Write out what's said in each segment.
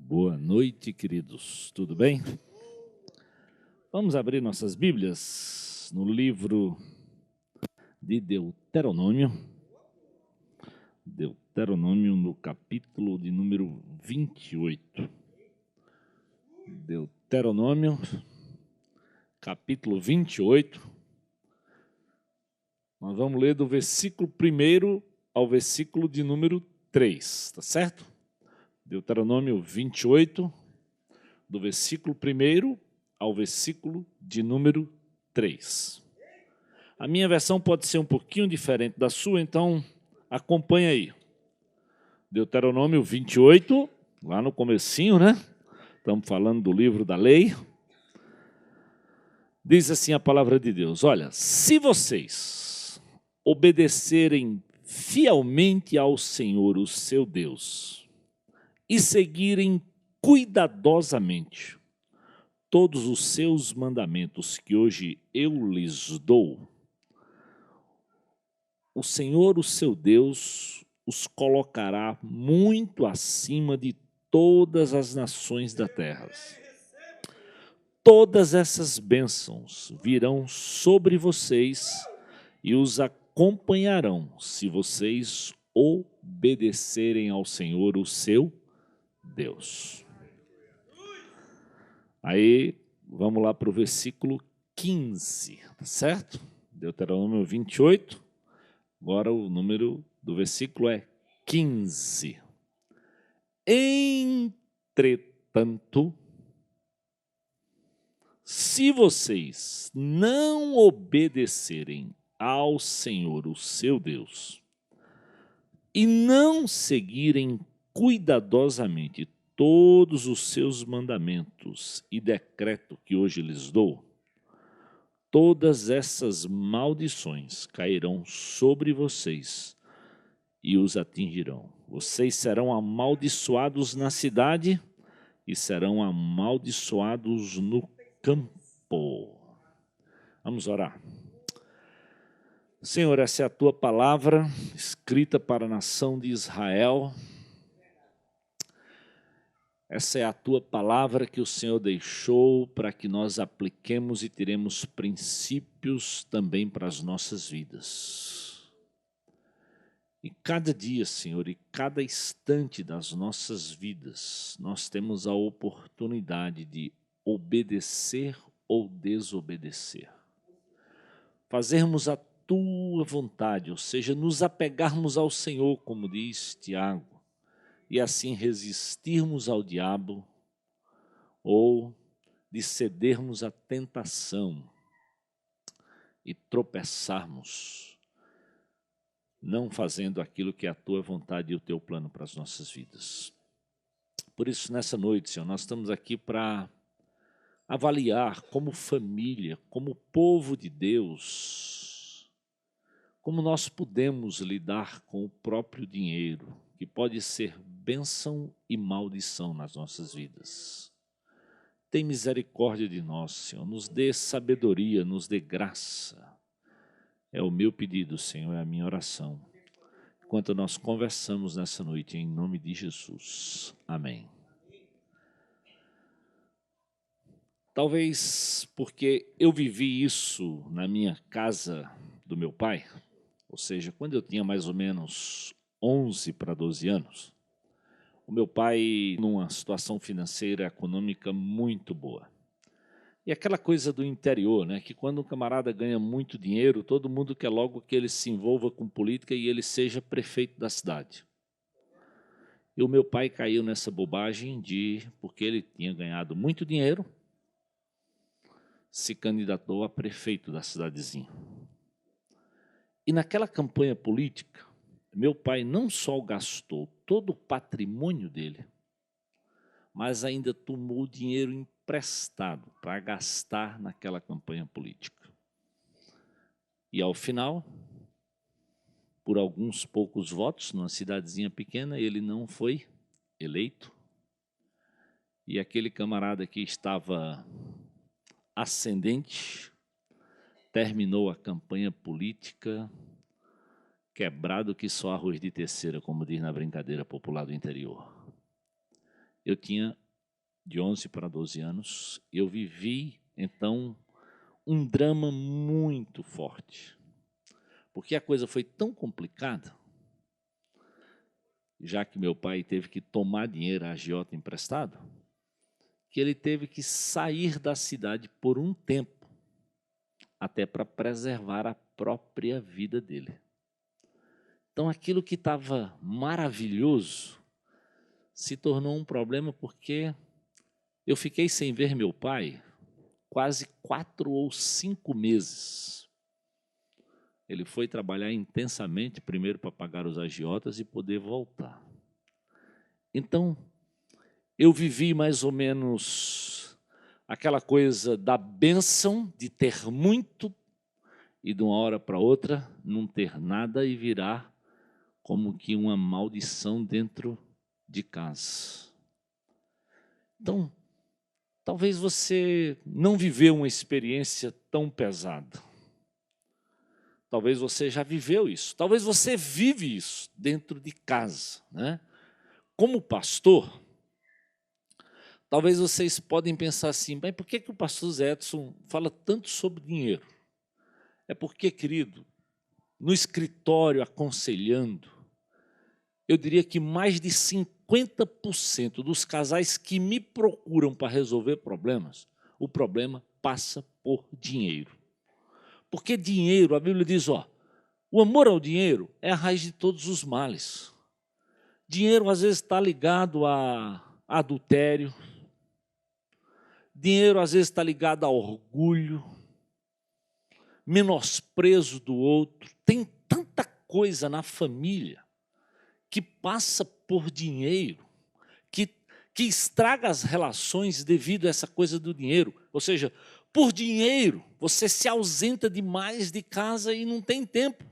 Boa noite, queridos. Tudo bem? Vamos abrir nossas Bíblias no livro de Deuteronômio. Deuteronômio no capítulo de número 28. Deuteronômio, capítulo 28. Nós vamos ler do versículo 1 ao versículo de número 3, tá certo? Deuteronômio 28, do versículo 1 ao versículo de número 3. A minha versão pode ser um pouquinho diferente da sua, então acompanha aí. Deuteronômio 28, lá no comecinho, né? Estamos falando do livro da lei. Diz assim a palavra de Deus: olha, se vocês obedecerem fielmente ao Senhor, o seu Deus, e seguirem cuidadosamente todos os seus mandamentos que hoje eu lhes dou, o Senhor, o seu Deus, os colocará muito acima de todas as nações da terra. Todas essas bênçãos virão sobre vocês e os acompanharão se vocês obedecerem ao Senhor, o seu Deus. Aí, vamos lá para o versículo 15, tá certo? Deuteronômio 28, agora o número do versículo é 15. Entretanto, se vocês não obedecerem ao Senhor, o seu Deus, e não seguirem cuidadosamente todos os seus mandamentos e decreto que hoje lhes dou, todas essas maldições cairão sobre vocês e os atingirão. Vocês serão amaldiçoados na cidade e serão amaldiçoados no campo. Vamos orar. Senhor, essa é a tua palavra escrita para a nação de Israel. Essa é a tua palavra que o Senhor deixou para que nós apliquemos e tiremos princípios também para as nossas vidas. E cada dia, Senhor, e cada instante das nossas vidas, nós temos a oportunidade de obedecer ou desobedecer. Fazermos a tua vontade, ou seja, nos apegarmos ao Senhor, como diz Tiago, e assim resistirmos ao diabo ou de cedermos à tentação e tropeçarmos, não fazendo aquilo que é a tua vontade e o teu plano para as nossas vidas. Por isso, nessa noite, Senhor, nós estamos aqui para avaliar como família, como povo de Deus, como nós podemos lidar com o próprio dinheiro, que pode ser bênção e maldição nas nossas vidas. Tem misericórdia de nós, Senhor, nos dê sabedoria, nos dê graça. É o meu pedido, Senhor, é a minha oração. Enquanto nós conversamos nessa noite, em nome de Jesus. Amém. Talvez porque eu vivi isso na minha casa do meu pai, ou seja, quando eu tinha mais ou menos 11 para 12 anos, o meu pai numa situação financeira econômica muito boa. E aquela coisa do interior, né, que quando um camarada ganha muito dinheiro, todo mundo quer logo que ele se envolva com política e ele seja prefeito da cidade. E o meu pai caiu nessa bobagem porque ele tinha ganhado muito dinheiro, se candidatou a prefeito da cidadezinha. E naquela campanha política, meu pai não só gastou todo o patrimônio dele, mas ainda tomou dinheiro emprestado para gastar naquela campanha política. E ao final, por alguns poucos votos, numa cidadezinha pequena, ele não foi eleito. E aquele camarada que estava ascendente terminou a campanha política quebrado que só arroz de terceira, como diz na brincadeira popular do interior. eu tinha de 11 para 12 anos, eu vivi, então, um drama muito forte, porque a coisa foi tão complicada, já que meu pai teve que tomar dinheiro a agiota emprestado, que ele teve que sair da cidade por um tempo, até para preservar a própria vida dele. Então, aquilo que estava maravilhoso se tornou um problema, porque eu fiquei sem ver meu pai quase 4 ou 5 meses. Ele foi trabalhar intensamente, primeiro para pagar os agiotas e poder voltar. Então, eu vivi mais ou menos aquela coisa da bênção de ter muito e de uma hora para outra não ter nada e virar como que uma maldição dentro de casa. Então, talvez você não viveu uma experiência tão pesada. Talvez você já viveu isso. Talvez você vive isso dentro de casa, né? Como pastor, talvez vocês podem pensar assim, mas por que o pastor Zé Edson fala tanto sobre dinheiro? É porque, querido, no escritório aconselhando, eu diria que mais de 50% dos casais que me procuram para resolver problemas, o problema passa por dinheiro. Porque dinheiro, a Bíblia diz, o amor ao dinheiro é a raiz de todos os males. Dinheiro às vezes está ligado a adultério, dinheiro às vezes está ligado a orgulho, menosprezo do outro. Tem tanta coisa na família que passa por dinheiro, que estraga as relações devido a essa coisa do dinheiro. Ou seja, por dinheiro, você se ausenta demais de casa e não tem tempo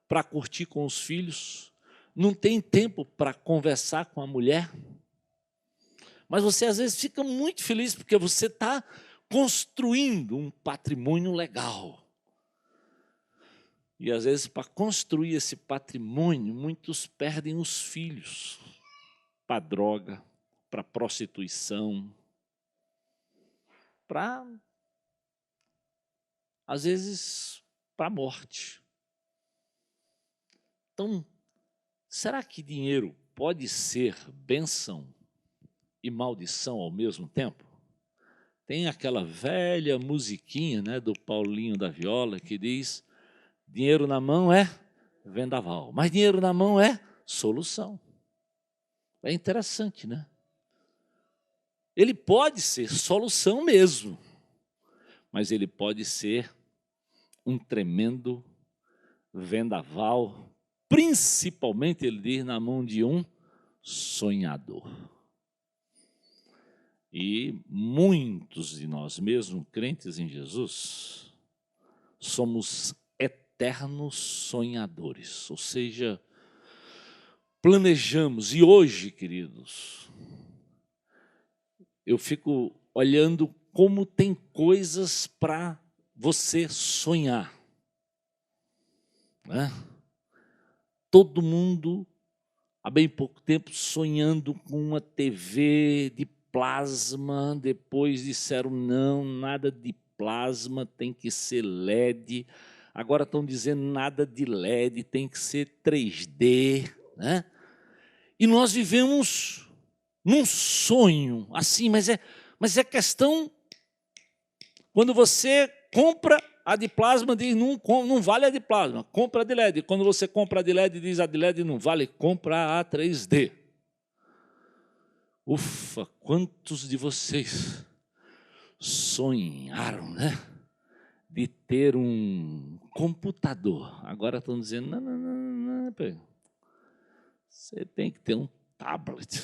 para curtir com os filhos, não tem tempo para conversar com a mulher. Mas você às vezes fica muito feliz porque você está construindo um patrimônio legal. E às vezes, para construir esse patrimônio, muitos perdem os filhos para a droga, para a prostituição, às vezes, para a morte. Então, será que dinheiro pode ser bênção e maldição ao mesmo tempo? Tem aquela velha musiquinha, né, do Paulinho da Viola que diz: dinheiro na mão é vendaval, mas dinheiro na mão é solução. É interessante, né? Ele pode ser solução mesmo, mas ele pode ser um tremendo vendaval, principalmente, ele diz, na mão de um sonhador. E muitos de nós, mesmo crentes em Jesus, somos eternos sonhadores, ou seja, planejamos. E hoje, queridos, eu fico olhando como tem coisas para você sonhar, né? Todo mundo, há bem pouco tempo, sonhando com uma TV de plasma, depois disseram não, nada de plasma, tem que ser LED, agora estão dizendo nada de LED, tem que ser 3D, né? E nós vivemos num sonho, assim, mas é questão, quando você compra a de plasma, diz não vale a de plasma, compra a de LED. Quando você compra a de LED, diz a de LED não vale, compra a 3D. Ufa, quantos de vocês sonharam, né, de ter um computador? Agora estão dizendo, não, você tem que ter um tablet.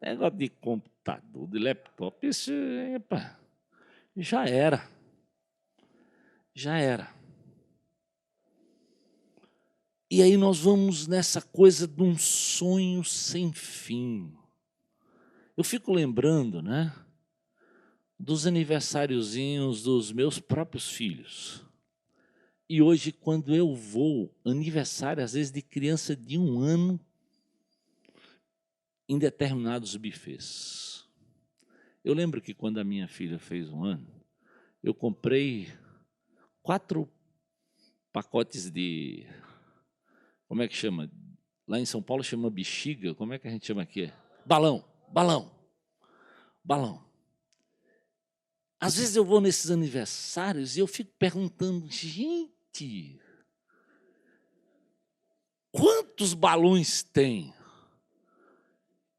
Negócio de computador, de laptop, isso, epa, já era. E aí nós vamos nessa coisa de um sonho sem fim. Eu fico lembrando, né, dos aniversáriozinhos dos meus próprios filhos. E hoje, quando eu vou, aniversário, às vezes de criança de 1 ano, em determinados bufês. Eu lembro que quando a minha filha fez 1 ano, eu comprei 4 pacotes de... Como é que chama? Lá em São Paulo chama bexiga. Como é que a gente chama aqui? Balão. Às vezes eu vou nesses aniversários e eu fico perguntando, gente, quantos balões tem?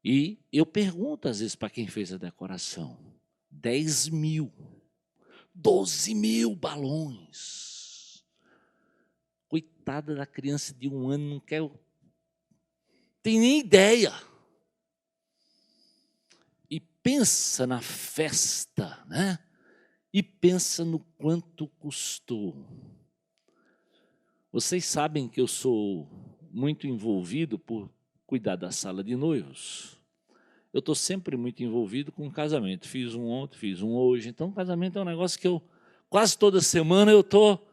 E eu pergunto às vezes para quem fez a decoração, 10 mil, 12 mil balões. Coitada da criança de 1 ano, não quer, tem nem ideia. E pensa na festa, né? E pensa no quanto custou. Vocês sabem que eu sou muito envolvido por cuidar da sala de noivos. Eu estou sempre muito envolvido com casamento. Fiz um ontem, fiz um hoje. Então, casamento é um negócio que eu, quase toda semana, eu estou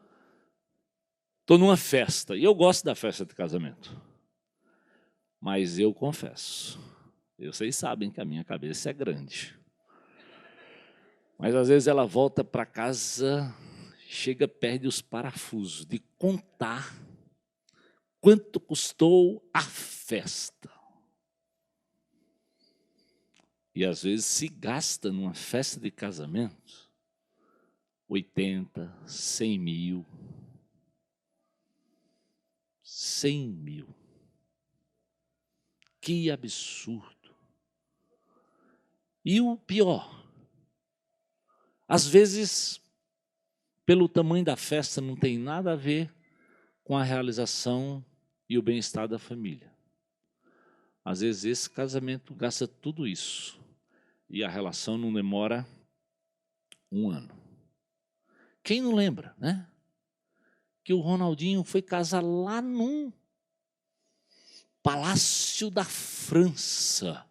numa festa. E eu gosto da festa de casamento. Mas eu confesso, vocês sabem que a minha cabeça é grande. Mas às vezes ela volta para casa, chega, perde os parafusos de contar quanto custou a festa. E às vezes se gasta numa festa de casamento 80, 100 mil. 100 mil. Que absurdo. E o pior, às vezes, pelo tamanho da festa, não tem nada a ver com a realização e o bem-estar da família. Às vezes esse casamento gasta tudo isso e a relação não demora 1 ano. Quem não lembra, né? Que o Ronaldinho foi casar lá num Palácio da França.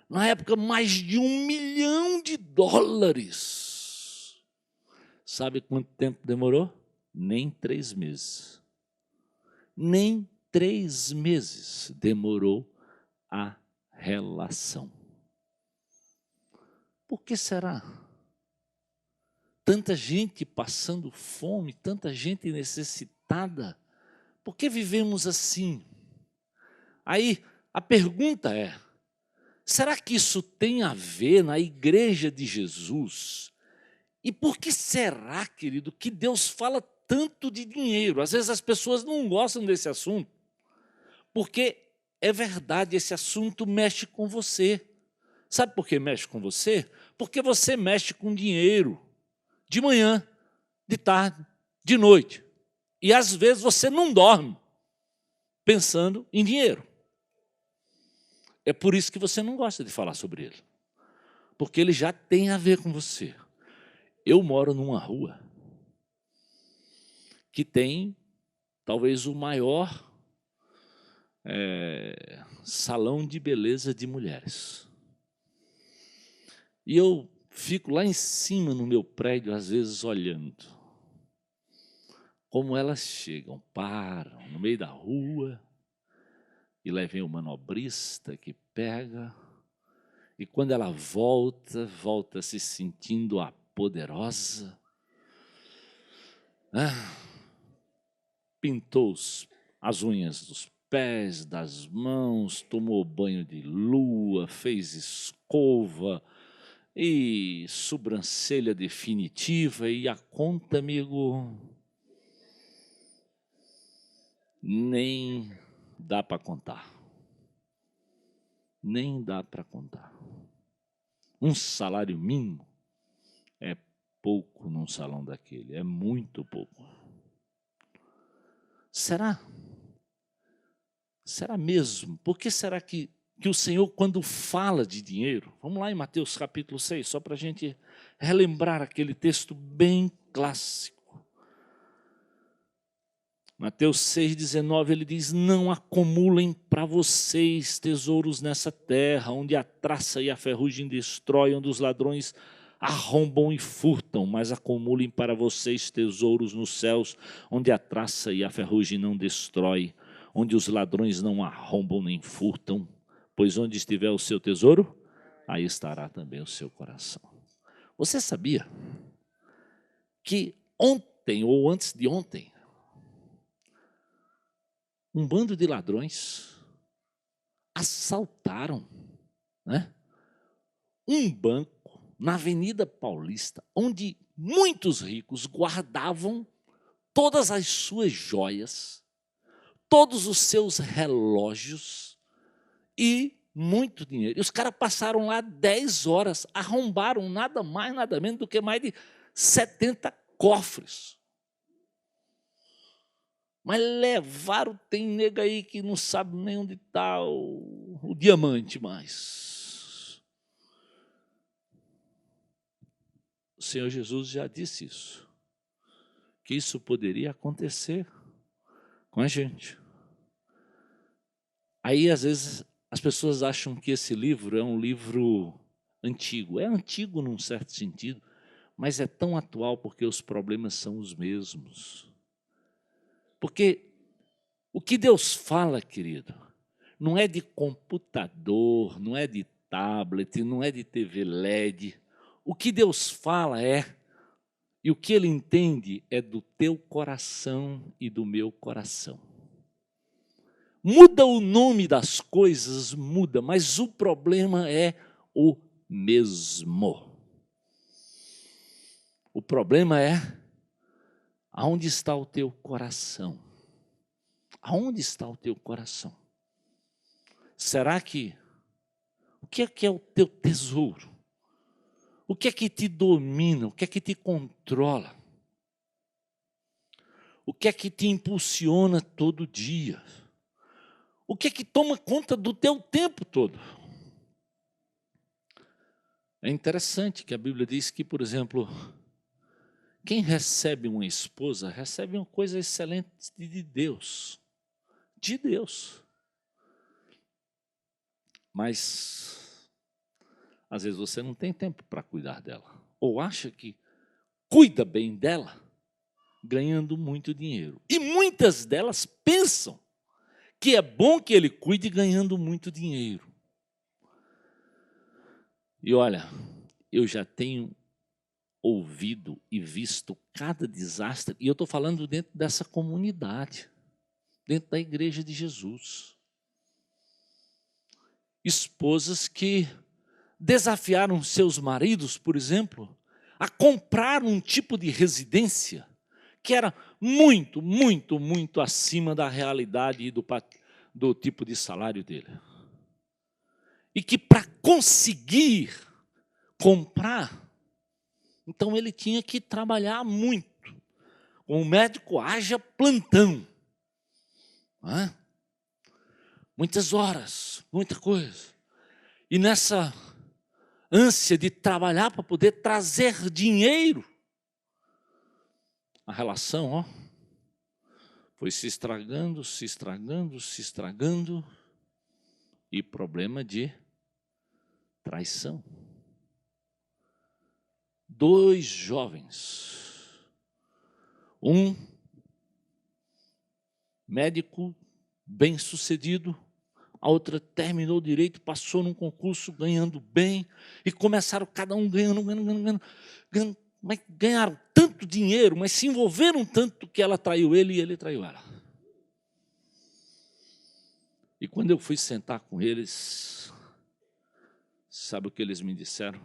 Na época, mais de $1 milhão. Sabe quanto tempo demorou? Nem 3 meses. Nem 3 meses demorou a relação. Por que será? Tanta gente passando fome, tanta gente necessitada. Por que vivemos assim? Aí a pergunta é, será que isso tem a ver na igreja de Jesus? E por que será, querido, que Deus fala tanto de dinheiro? Às vezes as pessoas não gostam desse assunto, porque é verdade, esse assunto mexe com você. Sabe por que mexe com você? Porque você mexe com dinheiro, de manhã, de tarde, de noite. E às vezes você não dorme pensando em dinheiro. É por isso que você não gosta de falar sobre ele, porque ele já tem a ver com você. Eu moro numa rua que tem talvez o maior salão de beleza de mulheres. E eu fico lá em cima no meu prédio, às vezes olhando como elas chegam, param no meio da rua, e lá vem o manobrista que pega, e quando ela volta se sentindo a poderosa. Pintou as unhas dos pés, das mãos, tomou banho de lua, fez escova e sobrancelha definitiva, e a conta, amigo, nem dá para contar. Nem dá para contar. Um salário mínimo é pouco num salão daquele, é muito pouco. Será? Será mesmo? Por que será que o Senhor, quando fala de dinheiro, vamos lá em Mateus capítulo 6, só para a gente relembrar aquele texto bem clássico. Mateus 6,19, ele diz, não acumulem para vocês tesouros nessa terra, onde a traça e a ferrugem destroem, onde os ladrões arrombam e furtam, mas acumulem para vocês tesouros nos céus, onde a traça e a ferrugem não destrói, onde os ladrões não arrombam nem furtam, pois onde estiver o seu tesouro, aí estará também o seu coração. Você sabia que ontem ou antes de ontem, um bando de ladrões assaltaram, né, um banco na Avenida Paulista, onde muitos ricos guardavam todas as suas joias, todos os seus relógios e muito dinheiro. E os caras passaram lá 10 horas, arrombaram nada mais, nada menos do que mais de 70 cofres. Mas levaram, tem nego aí que não sabe nem onde está o diamante mais. O Senhor Jesus já disse isso, que isso poderia acontecer com a gente. Aí, às vezes, as pessoas acham que esse livro é um livro antigo. É antigo num certo sentido, mas é tão atual porque os problemas são os mesmos. Porque o que Deus fala, querido, não é de computador, não é de tablet, não é de TV LED. O que Deus fala e o que Ele entende é do teu coração e do meu coração. Muda o nome das coisas, muda, mas o problema é o mesmo. O problema é aonde está o teu coração? Aonde está o teu coração? Será que o que é o teu tesouro? O que é que te domina? O que é que te controla? O que é que te impulsiona todo dia? O que é que toma conta do teu tempo todo? É interessante que a Bíblia diz que, por exemplo, quem recebe uma esposa recebe uma coisa excelente de Deus. De Deus. Mas, às vezes, você não tem tempo para cuidar dela. Ou acha que cuida bem dela ganhando muito dinheiro. E muitas delas pensam que é bom que ele cuide ganhando muito dinheiro. E olha, eu já tenho ouvido e visto cada desastre, e eu estou falando dentro dessa comunidade, dentro da igreja de Jesus. Esposas que desafiaram seus maridos, por exemplo, a comprar um tipo de residência que era muito, muito, muito acima da realidade e do tipo de salário dele. E que para conseguir comprar, então ele tinha que trabalhar muito. O médico haja plantão. Muitas horas, muita coisa. E nessa ânsia de trabalhar para poder trazer dinheiro, a relação, foi se estragando, se estragando, se estragando, e problema de traição. 2 jovens, um médico bem-sucedido, a outra terminou direito, passou num concurso ganhando bem, e começaram cada um ganhando, mas ganharam tanto dinheiro, mas se envolveram tanto que ela traiu ele e ele traiu ela. E quando eu fui sentar com eles, sabe o que eles me disseram?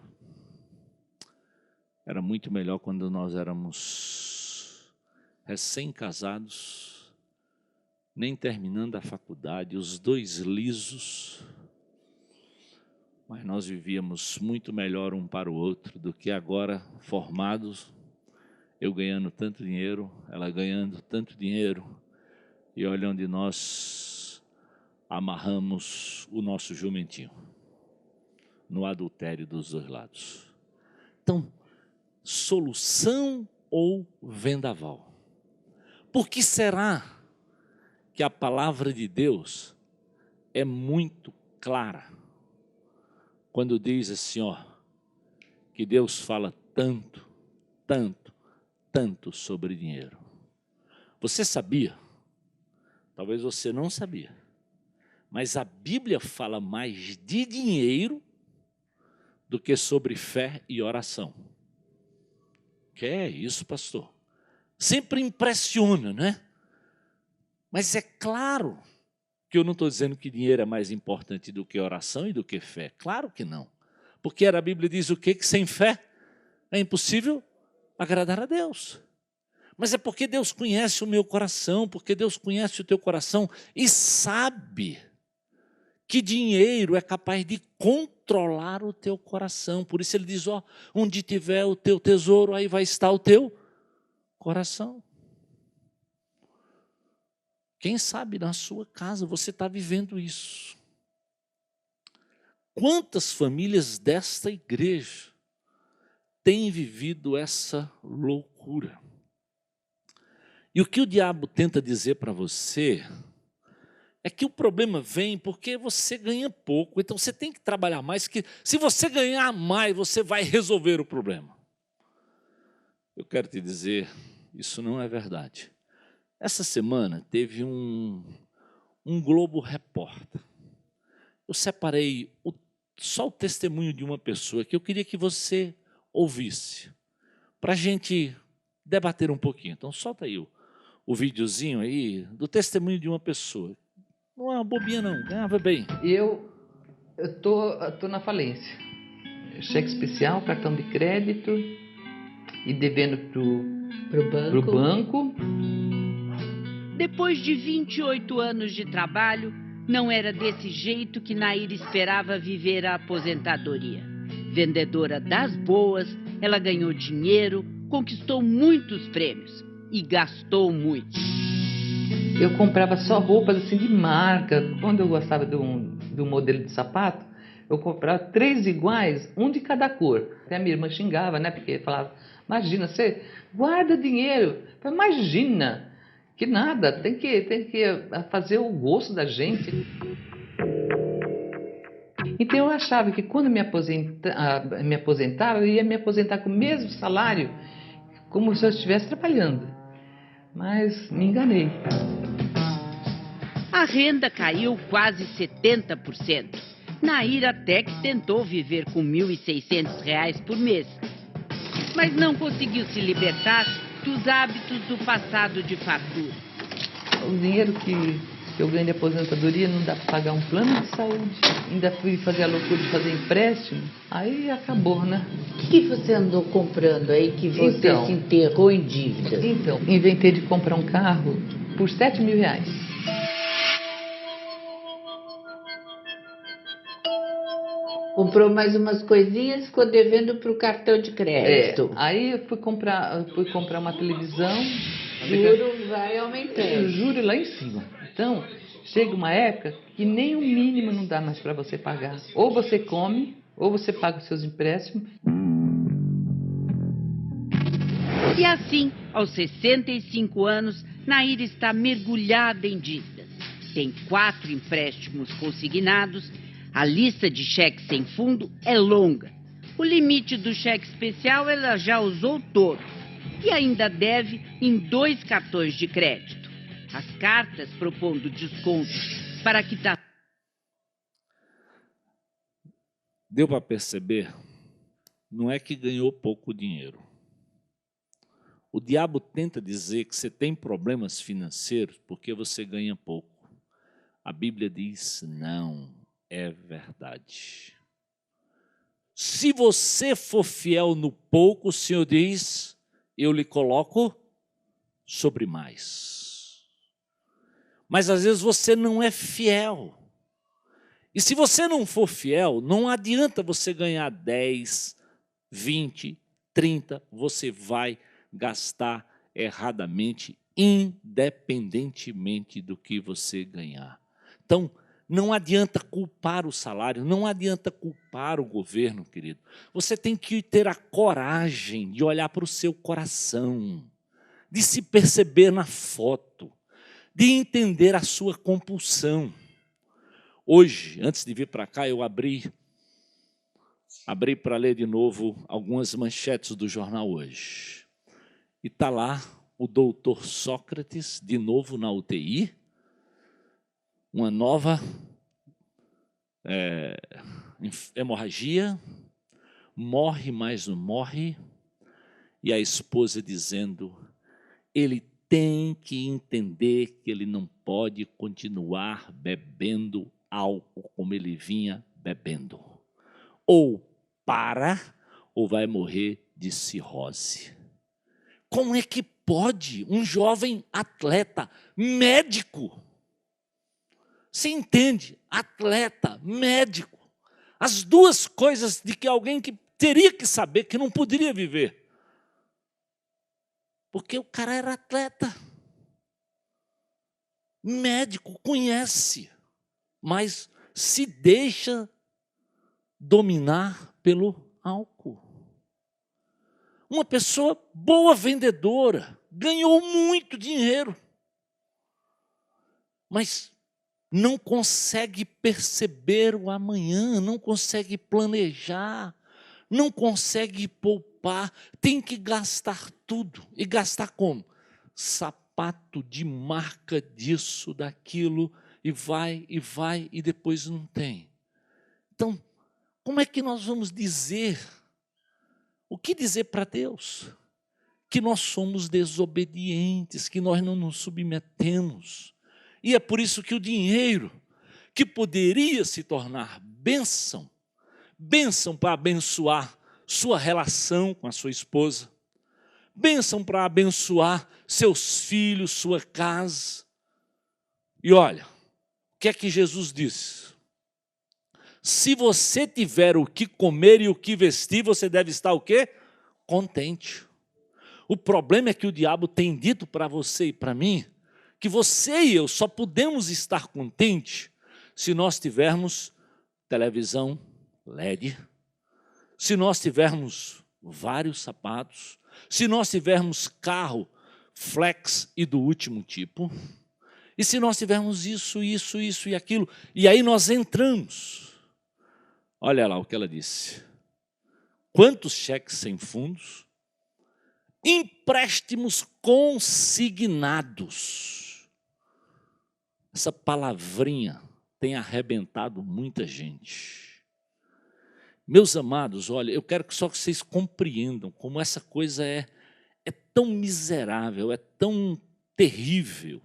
Era muito melhor quando nós éramos recém-casados, nem terminando a faculdade, os 2 lisos, mas nós vivíamos muito melhor um para o outro do que agora, formados, eu ganhando tanto dinheiro, ela ganhando tanto dinheiro, e olha onde nós amarramos o nosso jumentinho, no adultério dos 2 lados. Então, solução ou vendaval? Por que será que a palavra de Deus é muito clara quando diz assim, que Deus fala tanto, tanto, tanto sobre dinheiro? Você sabia? Talvez você não sabia, Mas a Bíblia fala mais de dinheiro do que sobre fé e oração. Que é isso, pastor? Sempre impressiona, né? Mas é claro que eu não estou dizendo que dinheiro é mais importante do que oração e do que fé. Claro que não. Porque a Bíblia diz o quê? Que sem fé é impossível agradar a Deus. Mas é porque Deus conhece o meu coração, porque Deus conhece o teu coração e sabe que dinheiro é capaz de controlar o teu coração. Por isso ele diz, ó, onde tiver o teu tesouro, aí vai estar o teu coração. Quem sabe na sua casa você está vivendo isso. Quantas famílias desta igreja têm vivido essa loucura? E o que o diabo tenta dizer para você é que o problema vem porque você ganha pouco, então você tem que trabalhar mais, que se você ganhar mais, você vai resolver o problema. Eu quero te dizer, isso não é verdade. Essa semana teve um Globo Repórter. Eu separei só o testemunho de uma pessoa que eu queria que você ouvisse, para a gente debater um pouquinho. Então solta aí o videozinho aí do testemunho de uma pessoa. Não é uma bobinha não, ganhava bem. Eu tô na falência. Cheque especial, cartão de crédito e devendo pro banco. Depois de 28 anos de trabalho, não era desse jeito que Naira esperava viver a aposentadoria. Vendedora das boas, ela ganhou dinheiro, conquistou muitos prêmios e gastou muito. Eu comprava só roupas assim de marca. Quando eu gostava de um modelo de sapato, eu comprava 3 iguais, um de cada cor. Até a minha irmã xingava, né? Porque falava, imagina, você guarda dinheiro. Eu falei, imagina, que nada, tem que fazer o gosto da gente. Então eu achava que quando me aposentava, eu ia me aposentar com o mesmo salário, como se eu estivesse trabalhando. Mas me enganei. A renda caiu quase 70%. Naira até que tentou viver com R$ 1.600 por mês. Mas não conseguiu se libertar dos hábitos do passado de fartura. O dinheiro que eu ganho de aposentadoria não dá para pagar um plano de saúde. Ainda fui fazer a loucura de fazer empréstimo. Aí acabou, né? O que você andou comprando aí que você se enterrou em dívidas? Então, inventei de comprar um carro por R$ 7.000. Comprou mais umas coisinhas, ficou devendo para o cartão de crédito. Aí eu fui comprar uma televisão. O juro vai aumentando. O juro lá em cima. Então, chega uma época que nem o mínimo não dá mais para você pagar. Ou você come, ou você paga os seus empréstimos. E assim, aos 65 anos, Naira está mergulhada em dívidas. Tem 4 empréstimos consignados. A lista de cheques sem fundo é longa. O limite do cheque especial ela já usou todo. E ainda deve em 2 cartões de crédito. As cartas propondo descontos para quitar. Deu para perceber? Não é que ganhou pouco dinheiro. O diabo tenta dizer que você tem problemas financeiros porque você ganha pouco. A Bíblia diz não. É verdade. Se você for fiel no pouco, o Senhor diz, eu lhe coloco sobre mais. Mas às vezes você não é fiel. E se você não for fiel, não adianta você ganhar 10, 20, 30, você vai gastar erradamente, independentemente do que você ganhar. Então, não adianta culpar o salário, não adianta culpar o governo, querido. Você tem que ter a coragem de olhar para o seu coração, de se perceber na foto, de entender a sua compulsão. Hoje, antes de vir para cá, eu abri para ler de novo algumas manchetes do jornal Hoje. E está lá o doutor Sócrates, de novo na UTI, uma nova hemorragia, morre, mas não morre, e a esposa dizendo, ele tem que entender que ele não pode continuar bebendo álcool como ele vinha bebendo. Ou para, ou vai morrer de cirrose. Como é que pode um jovem atleta, médico, você entende? Atleta, médico, as duas coisas de que alguém que teria que saber que não poderia viver. Porque o cara era atleta, médico, conhece, mas se deixa dominar pelo álcool. Uma pessoa boa vendedora, ganhou muito dinheiro, mas não consegue perceber o amanhã, não consegue planejar, não consegue poupar, tem que gastar tudo. E gastar como? Sapato de marca disso, daquilo, e vai, e depois não tem. Então, como é que nós vamos dizer? O que dizer para Deus? Que nós somos desobedientes, que nós não nos submetemos. E é por isso que o dinheiro, que poderia se tornar bênção, bênção para abençoar sua relação com a sua esposa, bênção para abençoar seus filhos, sua casa. E olha, o que é que Jesus disse? Se você tiver o que comer e o que vestir, você deve estar o quê? Contente. O problema é que o diabo tem dito para você e para mim, que você e eu só podemos estar contentes se nós tivermos televisão LED, se nós tivermos vários sapatos, se nós tivermos carro flex e do último tipo, e se nós tivermos isso e aquilo, e aí nós entramos. Olha lá o que ela disse. Quantos cheques sem fundos? Empréstimos consignados. Essa palavrinha tem arrebentado muita gente. Meus amados, olha, eu quero que só que vocês compreendam como essa coisa é tão miserável, é tão terrível,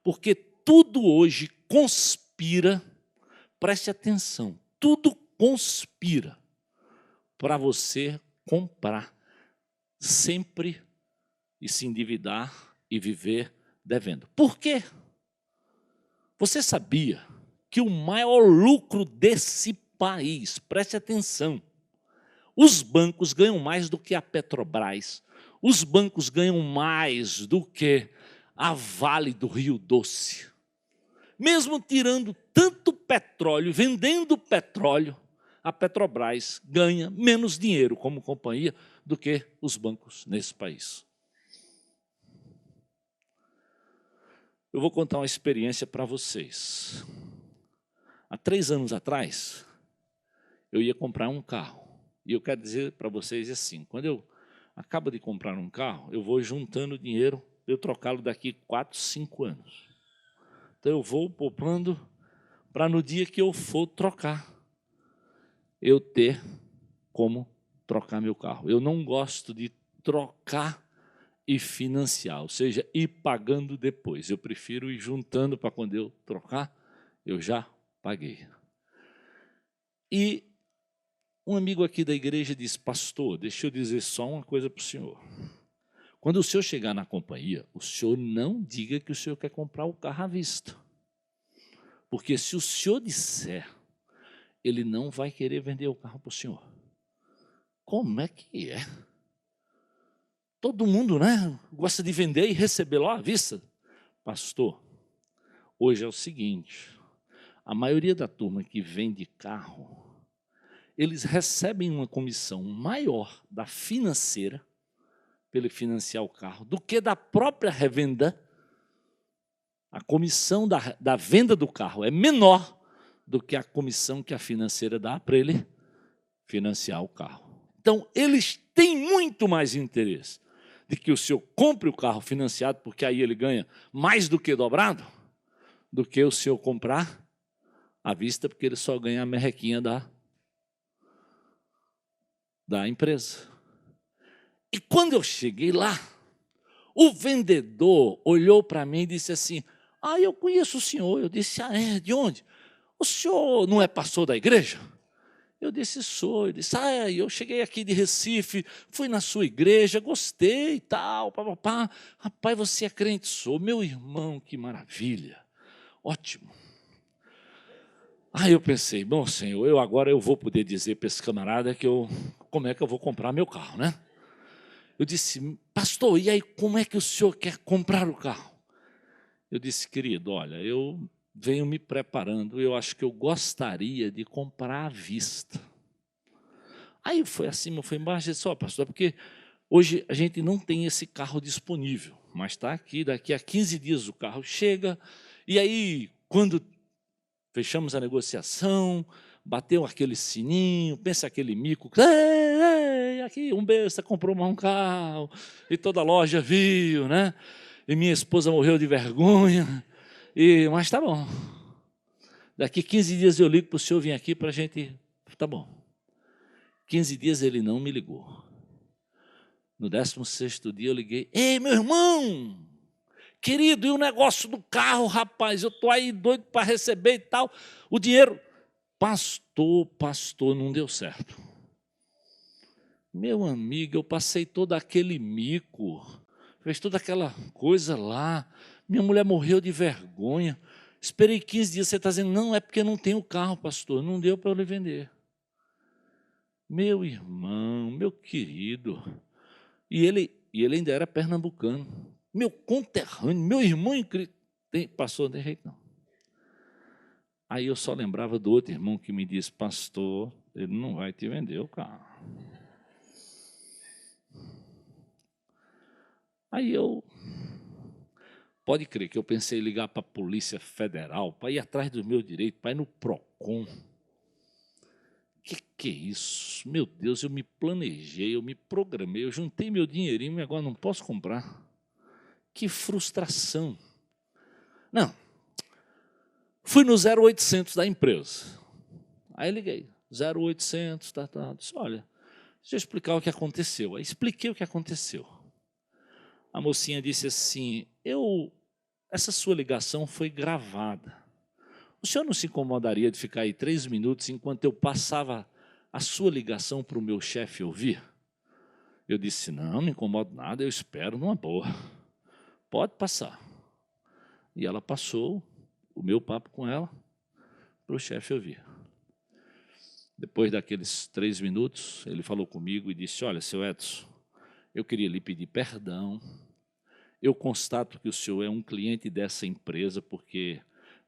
porque tudo hoje conspira, preste atenção, tudo conspira para você comprar sempre e se endividar e viver devendo. Por quê? Você sabia que o maior lucro desse país, preste atenção, os bancos ganham mais do que a Petrobras, os bancos ganham mais do que a Vale do Rio Doce. Mesmo tirando tanto petróleo, vendendo petróleo, a Petrobras ganha menos dinheiro como companhia do que os bancos nesse país. Eu vou contar uma experiência para vocês. Há 3 anos atrás, eu ia comprar um carro. E eu quero dizer para vocês assim, quando eu acabo de comprar um carro, eu vou juntando dinheiro para eu trocá-lo daqui 4, 5 anos. Então eu vou poupando para no dia que eu for trocar, eu ter como trocar meu carro. Eu não gosto de trocar e financiar, ou seja, ir pagando depois. Eu prefiro ir juntando para quando eu trocar, eu já paguei. E um amigo aqui da igreja disse, pastor, deixa eu dizer só uma coisa para o senhor. Quando o senhor chegar na companhia, o senhor não diga que o senhor quer comprar o carro à vista. Porque se o senhor disser, ele não vai querer vender o carro para o senhor. Como é que é? Todo mundo, né, gosta de vender e receber lá à vista. Pastor, hoje é o seguinte, a maioria da turma que vende carro, eles recebem uma comissão maior da financeira, para ele financiar o carro, do que da própria revenda. A comissão da venda do carro é menor do que a comissão que a financeira dá para ele financiar o carro. Então, eles têm muito mais interesse de que o senhor compre o carro financiado, porque aí ele ganha mais do que dobrado, do que o senhor comprar à vista, porque ele só ganha a merrequinha da empresa. E quando eu cheguei lá, o vendedor olhou para mim e disse assim: eu conheço o senhor. Eu disse: de onde? O senhor não é pastor da igreja? Eu disse: sou. Ele disse: eu cheguei aqui de Recife, fui na sua igreja, gostei e tal, papapá. Rapaz, você é crente? Sou. Meu irmão, que maravilha, ótimo. Aí eu pensei: bom, senhor, agora eu vou poder dizer para esse camarada como é que eu vou comprar meu carro, né? Eu disse: pastor, e aí como é que o senhor quer comprar o carro? Eu disse: querido, olha, eu venho me preparando, eu acho que eu gostaria de comprar à vista. Aí foi assim, eu fui embaixo e disse: pastor, porque hoje a gente não tem esse carro disponível, mas está aqui, daqui a 15 dias o carro chega, e aí quando fechamos a negociação, bateu aquele sininho, pensa aquele mico, aqui um besta comprou mais um carro, e toda a loja viu, né? E minha esposa morreu de vergonha, mas tá bom. Daqui 15 dias eu ligo para o senhor vir aqui para a gente. Tá bom. 15 dias ele não me ligou. No 16º dia eu liguei: ei, meu irmão, querido, e o negócio do carro, rapaz? Eu estou aí doido para receber e tal. O dinheiro. Pastor, não deu certo. Meu amigo, eu passei todo aquele mico, fez toda aquela coisa lá. Minha mulher morreu de vergonha. Esperei 15 dias, você está dizendo: não, é porque não tem o carro, pastor, não deu para eu lhe vender. Meu irmão, meu querido, e ele ainda era pernambucano, meu conterrâneo, meu irmão em Cristo, pastor, não tem jeito não. Aí eu só lembrava do outro irmão que me disse: pastor, ele não vai te vender o carro. Aí pode crer que eu pensei em ligar para a Polícia Federal, para ir atrás do meu direito, para ir no PROCON. Que é isso? Meu Deus, eu me planejei, eu me programei, eu juntei meu dinheirinho e agora não posso comprar. Que frustração. Não. Fui no 0800 da empresa. Aí liguei, 0800, disse: olha, deixa eu explicar o que aconteceu. Aí expliquei o que aconteceu. A mocinha disse assim: essa sua ligação foi gravada. O senhor não se incomodaria de ficar aí 3 minutos enquanto eu passava a sua ligação para o meu chefe ouvir? Eu disse: não me incomodo nada, eu espero numa boa. Pode passar. E ela passou o meu papo com ela para o chefe ouvir. Depois daqueles 3 minutos, ele falou comigo e disse: olha, seu Edson, eu queria lhe pedir perdão. Eu constato que o senhor é um cliente dessa empresa porque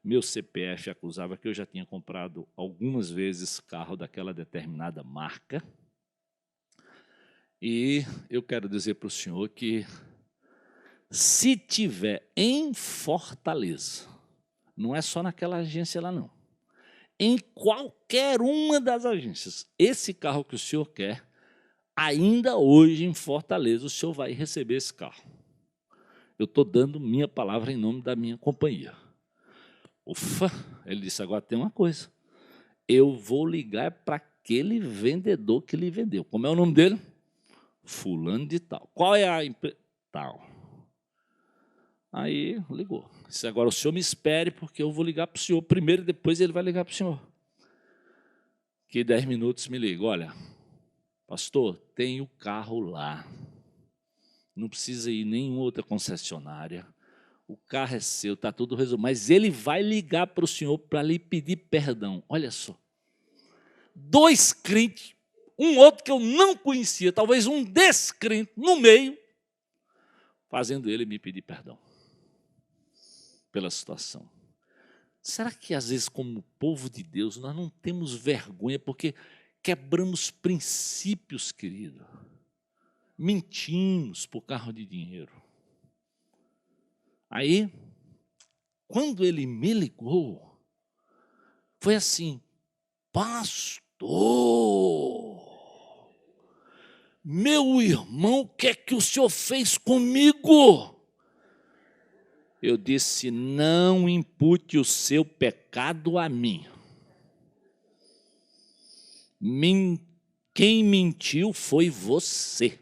meu CPF acusava que eu já tinha comprado algumas vezes carro daquela determinada marca. E eu quero dizer para o senhor que, se tiver em Fortaleza, não é só naquela agência lá não, em qualquer uma das agências, esse carro que o senhor quer, ainda hoje em Fortaleza o senhor vai receber esse carro. Eu estou dando minha palavra em nome da minha companhia. Ufa, ele disse: agora tem uma coisa, eu vou ligar para aquele vendedor que lhe vendeu. Como é o nome dele? Fulano de tal. Qual é a empresa? Tal. Aí ligou. Disse: agora o senhor me espere, porque eu vou ligar para o senhor primeiro e depois ele vai ligar para o senhor. Que 10 minutos me liga: olha, pastor, tem o carro lá. Não precisa ir em nenhuma outra concessionária. O carro é seu, está tudo resolvido. Mas ele vai ligar para o senhor para lhe pedir perdão. Olha só. 2 crentes, um outro que eu não conhecia, talvez um descrente no meio, fazendo ele me pedir perdão pela situação. Será que às vezes, como povo de Deus, nós não temos vergonha porque quebramos princípios, querido? Mentimos por causa de dinheiro. Aí, quando ele me ligou, foi assim: pastor, meu irmão, o que é que o senhor fez comigo? Eu disse: não impute o seu pecado a mim. Quem mentiu foi você.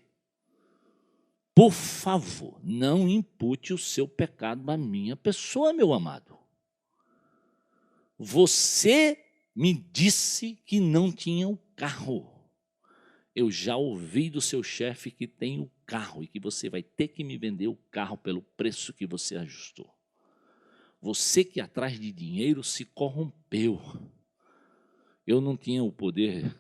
Por favor, não impute o seu pecado à minha pessoa, meu amado. Você me disse que não tinha o carro. Eu já ouvi do seu chefe que tem o carro e que você vai ter que me vender o carro pelo preço que você ajustou. Você que atrás de dinheiro se corrompeu. Eu não tinha o poder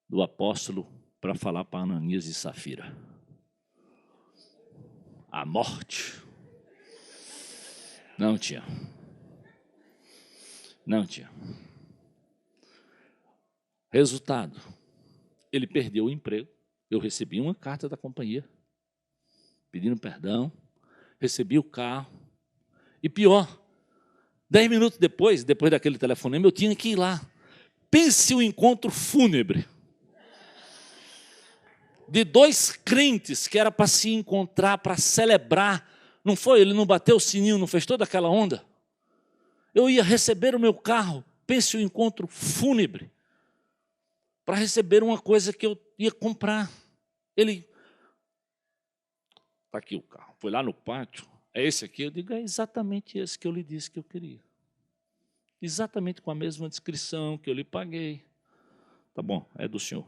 do apóstolo para falar para Ananias e Safira. A morte. Não tinha. Não tinha. Resultado, ele perdeu o emprego. Eu recebi uma carta da companhia, pedindo perdão, recebi o carro. E pior, 10 minutos depois daquele telefonema, eu tinha que ir lá. Pense o encontro fúnebre de dois crentes que era para se encontrar, para celebrar. Não foi? Ele não bateu o sininho, não fez toda aquela onda? Eu ia receber o meu carro. Pense o encontro fúnebre para receber uma coisa que eu ia comprar. Ele, está aqui o carro, foi lá no pátio, é esse aqui? Eu digo, é exatamente esse que eu lhe disse que eu queria. Exatamente com a mesma descrição que eu lhe paguei. Tá bom, é do senhor.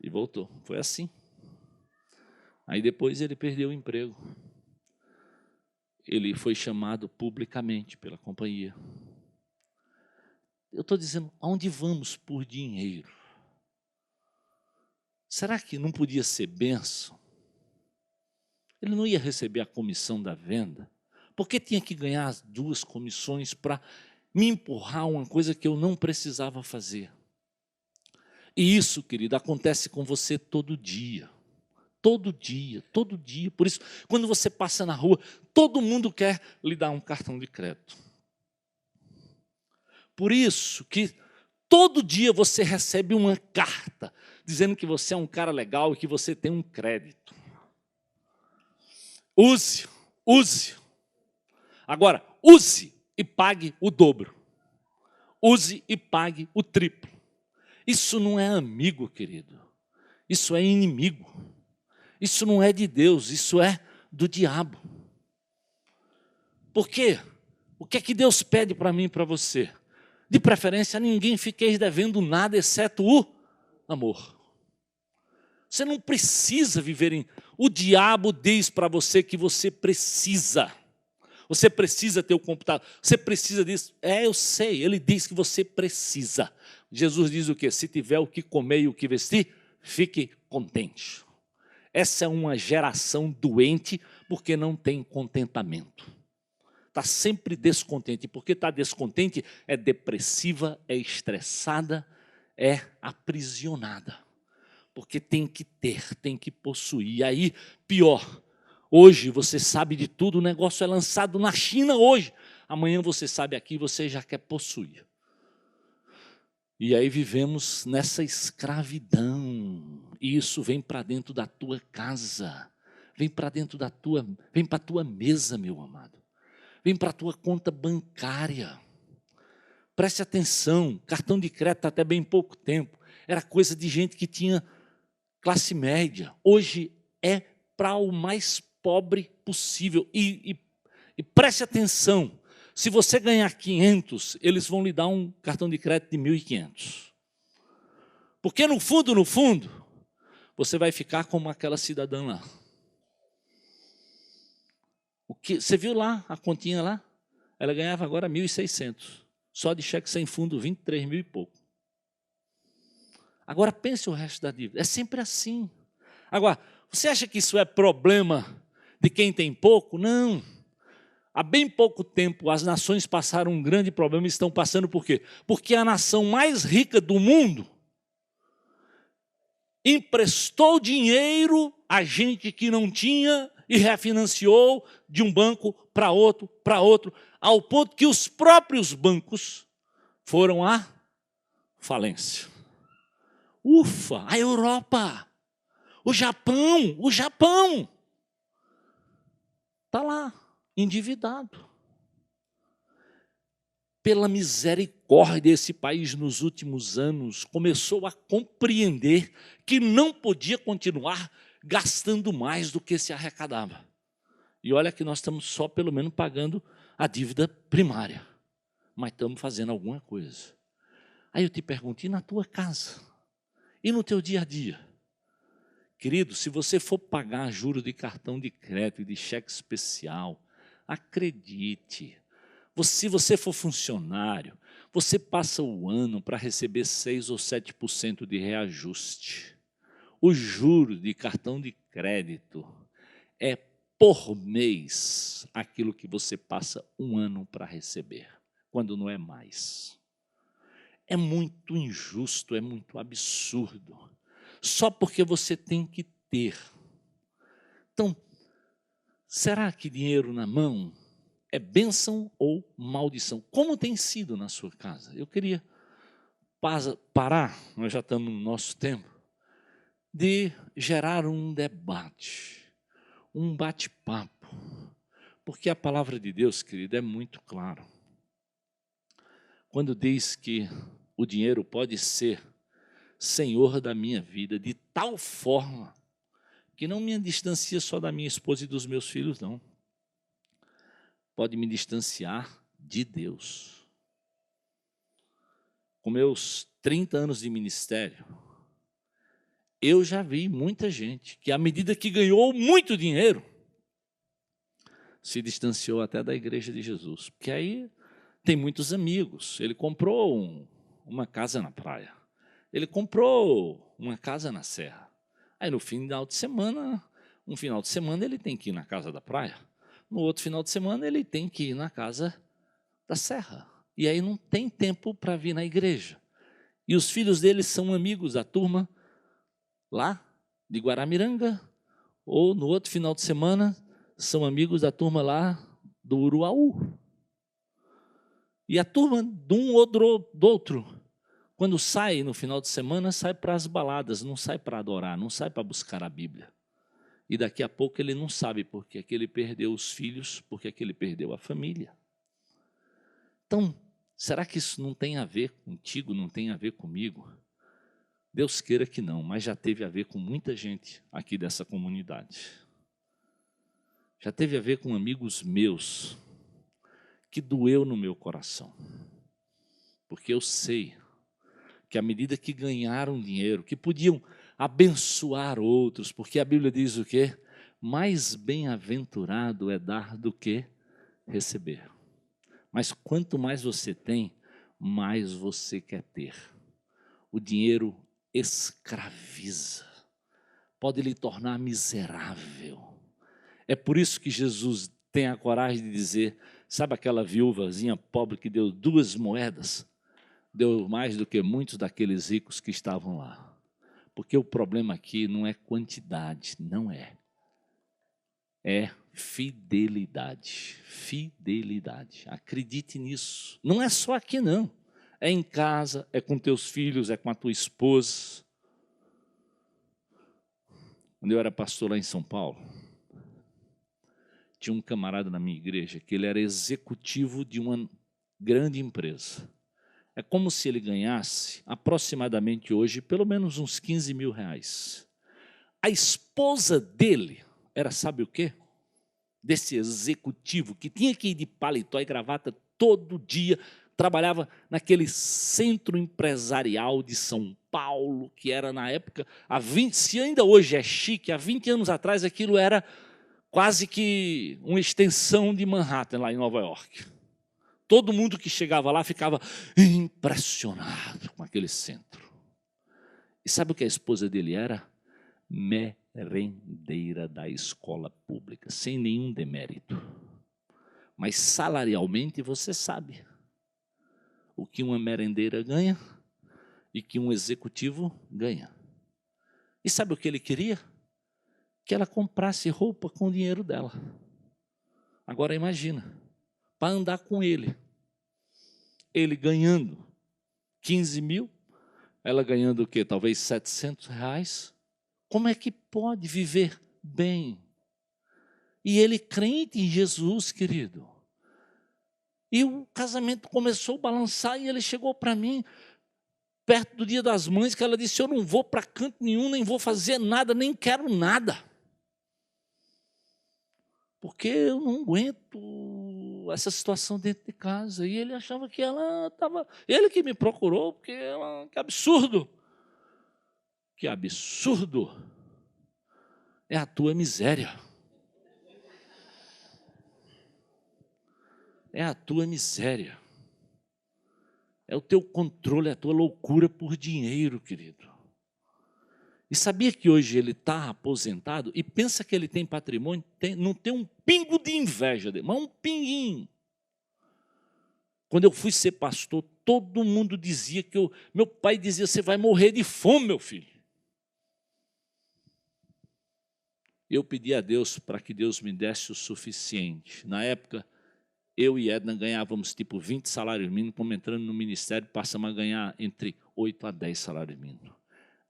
E voltou, foi assim. Aí depois ele perdeu o emprego. Ele foi chamado publicamente pela companhia. Eu estou dizendo, aonde vamos por dinheiro? Será que não podia ser bênção? Ele não ia receber a comissão da venda? Por que tinha que ganhar as 2 comissões para me empurrar uma coisa que eu não precisava fazer? E isso, querido, acontece com você todo dia. Todo dia, todo dia. Por isso, quando você passa na rua, todo mundo quer lhe dar um cartão de crédito. Por isso que todo dia você recebe uma carta dizendo que você é um cara legal e que você tem um crédito. Use, use. Agora, use e pague o dobro. Use e pague o triplo. Isso não é amigo, querido. Isso é inimigo. Isso não é de Deus, isso é do diabo. Por quê? O que é que Deus pede para mim e para você? De preferência, a ninguém fiqueis devendo nada, exceto o amor. Você não precisa viver em... O diabo diz para você que você precisa. Você precisa ter o computador. Você precisa disso. Eu sei. Ele diz que você precisa. Jesus diz o quê? Se tiver o que comer e o que vestir, fique contente. Essa é uma geração doente porque não tem contentamento. Está sempre descontente. Porque está descontente, é depressiva, é estressada, é aprisionada. Porque tem que ter, tem que possuir. Aí, pior, hoje você sabe de tudo, o negócio é lançado na China hoje. Amanhã você sabe aqui, você já quer possuir. E aí vivemos nessa escravidão. E isso vem para dentro da tua casa. Vem para dentro da tua, vem para a tua mesa, meu amado. Vem para a tua conta bancária. Preste atenção, cartão de crédito até bem pouco tempo. Era coisa de gente que tinha classe média. Hoje é para o mais pobre possível. E preste atenção, se você ganhar 500, eles vão lhe dar um cartão de crédito de 1.500. Porque no fundo, você vai ficar como aquela cidadã lá. Você viu lá, a continha lá? Ela ganhava agora 1.600. Só de cheque sem fundo, 23 mil e pouco. Agora pense o resto da dívida. É sempre assim. Agora, você acha que isso é problema de quem tem pouco? Não. Há bem pouco tempo, as nações passaram um grande problema e estão passando por quê? Porque a nação mais rica do mundo emprestou dinheiro a gente que não tinha e refinanciou de um banco para outro, ao ponto que os próprios bancos foram à falência. Ufa, a Europa, o Japão está lá, endividado. pela misericórdia, esse país nos últimos anos começou a compreender que não podia continuar gastando mais do que se arrecadava. E olha que nós estamos só pelo menos pagando a dívida primária, mas estamos fazendo alguma coisa. Aí eu te pergunto, e na tua casa? E no teu dia a dia? Querido, se você for pagar juros de cartão de crédito e de cheque especial, acredite, se você for funcionário, você passa o ano para receber 6 ou 7% de reajuste. O juro de cartão de crédito é por mês aquilo que você passa um ano para receber, quando não é mais. É muito injusto, é muito absurdo. Só porque você tem que ter. Então, será que dinheiro na mão é bênção ou maldição? Como tem sido na sua casa? Eu queria parar, nós já estamos no nosso tempo, de gerar um debate, um bate-papo, porque a palavra de Deus, querido, é muito clara. Quando diz que o dinheiro pode ser senhor da minha vida de tal forma que não me distancia só da minha esposa e dos meus filhos, não. Pode me distanciar de Deus. Com meus 30 anos de ministério, eu já vi muita gente que, à medida que ganhou muito dinheiro, se distanciou até da igreja de Jesus. Porque aí tem muitos amigos. Ele comprou uma casa na praia. Ele comprou uma casa na serra. Aí no final de semana, um final de semana ele tem que ir na casa da praia. No outro final de semana ele tem que ir na casa da serra. E aí não tem tempo para vir na igreja. E os filhos dele são amigos da turma lá de Guaramiranga, ou no outro final de semana são amigos da turma lá do Uruaú. E a turma de um ou do outro, quando sai no final de semana, sai para as baladas, não sai para adorar, não sai para buscar a Bíblia. E daqui a pouco ele não sabe porque é que ele perdeu os filhos, porque é que ele perdeu a família. Então, será que isso não tem a ver contigo, não tem a ver comigo? Deus queira que não, mas já teve a ver com muita gente aqui dessa comunidade. Já teve a ver com amigos meus, que doeu no meu coração. Porque eu sei que à medida que ganharam dinheiro, que podiam abençoar outros, porque a Bíblia diz o quê? Mais bem-aventurado é dar do que receber. Mas quanto mais você tem, mais você quer ter. O dinheiro escraviza, pode lhe tornar miserável. É por isso que Jesus tem a coragem de dizer, sabe aquela viúvazinha pobre que deu 2 moedas? Deu mais do que muitos daqueles ricos que estavam lá. Porque o problema aqui não é quantidade, não é. É fidelidade. Fidelidade. Acredite nisso. Não é só aqui, não. É em casa, é com teus filhos, é com a tua esposa. Quando eu era pastor lá em São Paulo, tinha um camarada na minha igreja que ele era executivo de uma grande empresa. É como se ele ganhasse aproximadamente hoje pelo menos uns 15 mil reais. A esposa dele era, sabe o quê? Desse executivo que tinha que ir de paletó e gravata todo dia, trabalhava naquele centro empresarial de São Paulo, que era na época, se ainda hoje é chique, há 20 anos atrás aquilo era quase que uma extensão de Manhattan, lá em Nova York. Todo mundo que chegava lá ficava impressionado com aquele centro. E sabe o que a esposa dele era? Merendeira da escola pública, sem nenhum demérito. Mas salarialmente você sabe o que uma merendeira ganha e que um executivo ganha. E sabe o que ele queria? Que ela comprasse roupa com o dinheiro dela. Agora imagina, para andar com ele ganhando 15 mil, ela ganhando o quê? Talvez 700 reais. Como é que pode viver bem? E ele crente em Jesus, querido. E o casamento começou a balançar e ele chegou para mim, perto do Dia das Mães, que ela disse, eu não vou para canto nenhum, nem vou fazer nada, nem quero nada. Porque eu não aguento essa situação dentro de casa. E ele achava que ela estava... Ele que me procurou, porque ela... Que absurdo! Que absurdo! É a tua miséria. É a tua miséria. É o teu controle, é a tua loucura por dinheiro, querido. E sabia que hoje ele está aposentado e pensa que ele tem patrimônio? Não tem um pingo de inveja dele, mas um pinguinho. Quando eu fui ser pastor, todo mundo dizia que meu pai dizia, você vai morrer de fome, meu filho. Eu pedi a Deus para que Deus me desse o suficiente. Na época, eu e Edna ganhávamos tipo 20 salários mínimos, como entrando no ministério, passamos a ganhar entre 8 a 10 salários mínimos.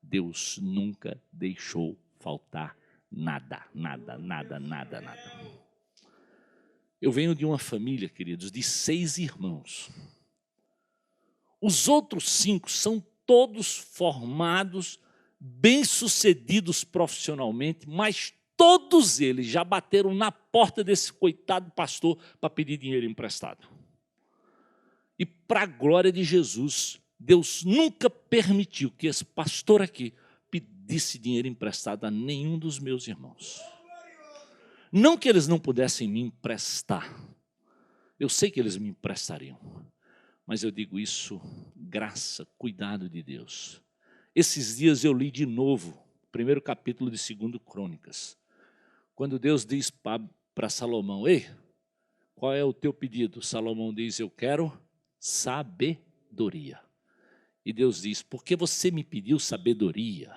Deus nunca deixou faltar nada, nada, nada, nada, nada. Eu venho de uma família, queridos, de 6 irmãos. Os outros 5 são todos formados, bem-sucedidos profissionalmente, mas todos eles já bateram na porta desse coitado pastor para pedir dinheiro emprestado. E para a glória de Jesus, Deus nunca permitiu que esse pastor aqui pedisse dinheiro emprestado a nenhum dos meus irmãos. Não que eles não pudessem me emprestar. Eu sei que eles me emprestariam. Mas eu digo isso, graça, cuidado de Deus. Esses dias eu li de novo o primeiro capítulo de 2 Crônicas. Quando Deus diz para Salomão, ei, qual é o teu pedido? Salomão diz, eu quero sabedoria. E Deus diz, por que você me pediu sabedoria?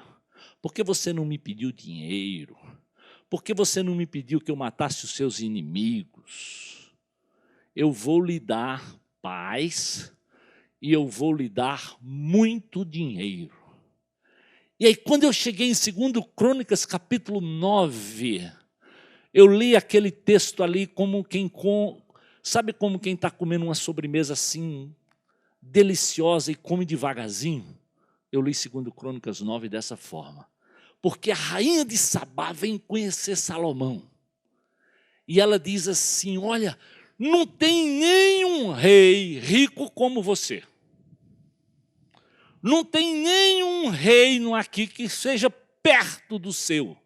Por que você não me pediu dinheiro? Por que você não me pediu que eu matasse os seus inimigos? Eu vou lhe dar paz e eu vou lhe dar muito dinheiro. E aí quando eu cheguei em 2 Crônicas capítulo 9, eu li aquele texto ali como sabe como quem está comendo uma sobremesa assim, deliciosa e come devagarzinho? Eu li 2 Crônicas 9 dessa forma. Porque a rainha de Sabá vem conhecer Salomão. E ela diz assim, olha, não tem nenhum rei rico como você. Não tem nenhum reino aqui que seja perto do seu.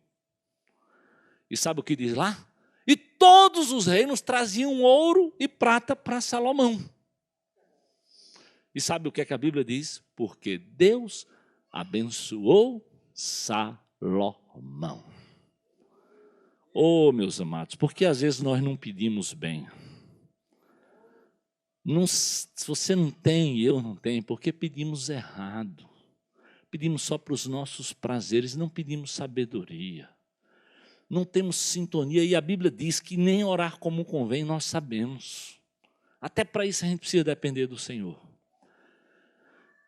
E sabe o que diz lá? E todos os reinos traziam ouro e prata para Salomão. E sabe o que é que a Bíblia diz? Porque Deus abençoou Salomão. Oh, meus amados, porque às vezes nós não pedimos bem. Se você não tem e eu não tenho, porque pedimos errado. Pedimos só para os nossos prazeres, não pedimos sabedoria. Não temos sintonia, e a Bíblia diz que nem orar como convém nós sabemos. Até para isso a gente precisa depender do Senhor.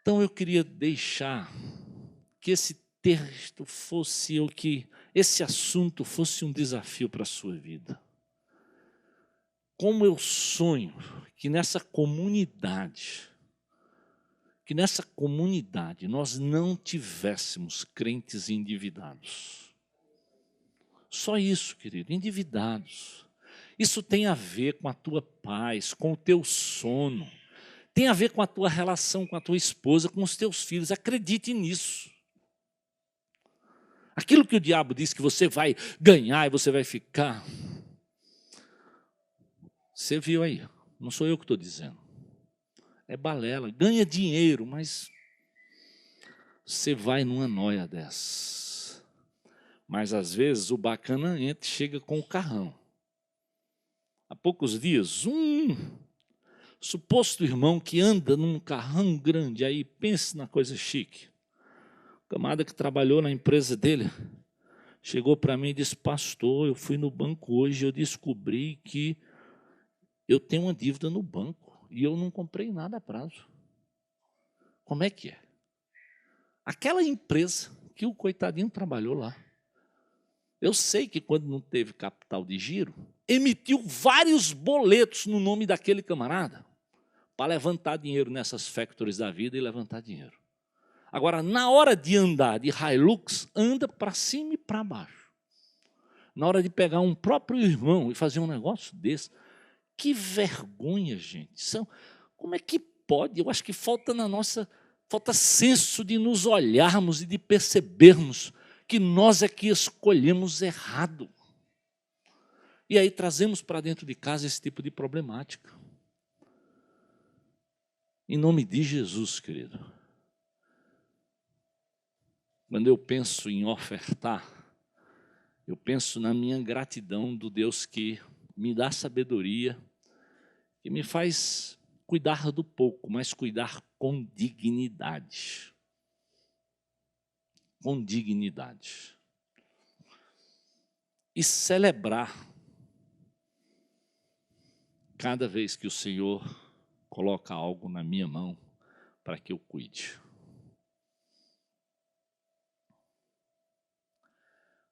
Então eu queria deixar que esse texto fosse esse assunto fosse um desafio para a sua vida. Como eu sonho que nessa comunidade nós não tivéssemos crentes endividados. Só isso, querido, endividados. Isso tem a ver com a tua paz, com o teu sono. Tem a ver com a tua relação com a tua esposa, com os teus filhos. Acredite nisso. Aquilo que o diabo diz que você vai ganhar e você vai ficar. Você viu aí, não sou eu que estou dizendo. É balela, ganha dinheiro, mas você vai numa noia dessa. Mas às vezes o bacana chega com o carrão. Há poucos dias, suposto irmão que anda num carrão grande, aí pense na coisa chique. O camarada que trabalhou na empresa dele, chegou para mim e disse, pastor, eu fui no banco hoje e eu descobri que eu tenho uma dívida no banco e eu não comprei nada a prazo. Como é que é? Aquela empresa que o coitadinho trabalhou lá. Eu sei que quando não teve capital de giro, emitiu vários boletos no nome daquele camarada para levantar dinheiro nessas factories da vida e levantar dinheiro. Agora, na hora de andar de Hilux, anda para cima e para baixo. Na hora de pegar um próprio irmão e fazer um negócio desse, que vergonha, gente. Como é que pode? Eu acho que falta senso de nos olharmos e de percebermos que nós é que escolhemos errado. E aí trazemos para dentro de casa esse tipo de problemática. Em nome de Jesus, querido. Quando eu penso em ofertar, eu penso na minha gratidão do Deus que me dá sabedoria, que me faz cuidar do pouco, mas cuidar com dignidade. Com dignidade. E celebrar cada vez que o Senhor coloca algo na minha mão para que eu cuide.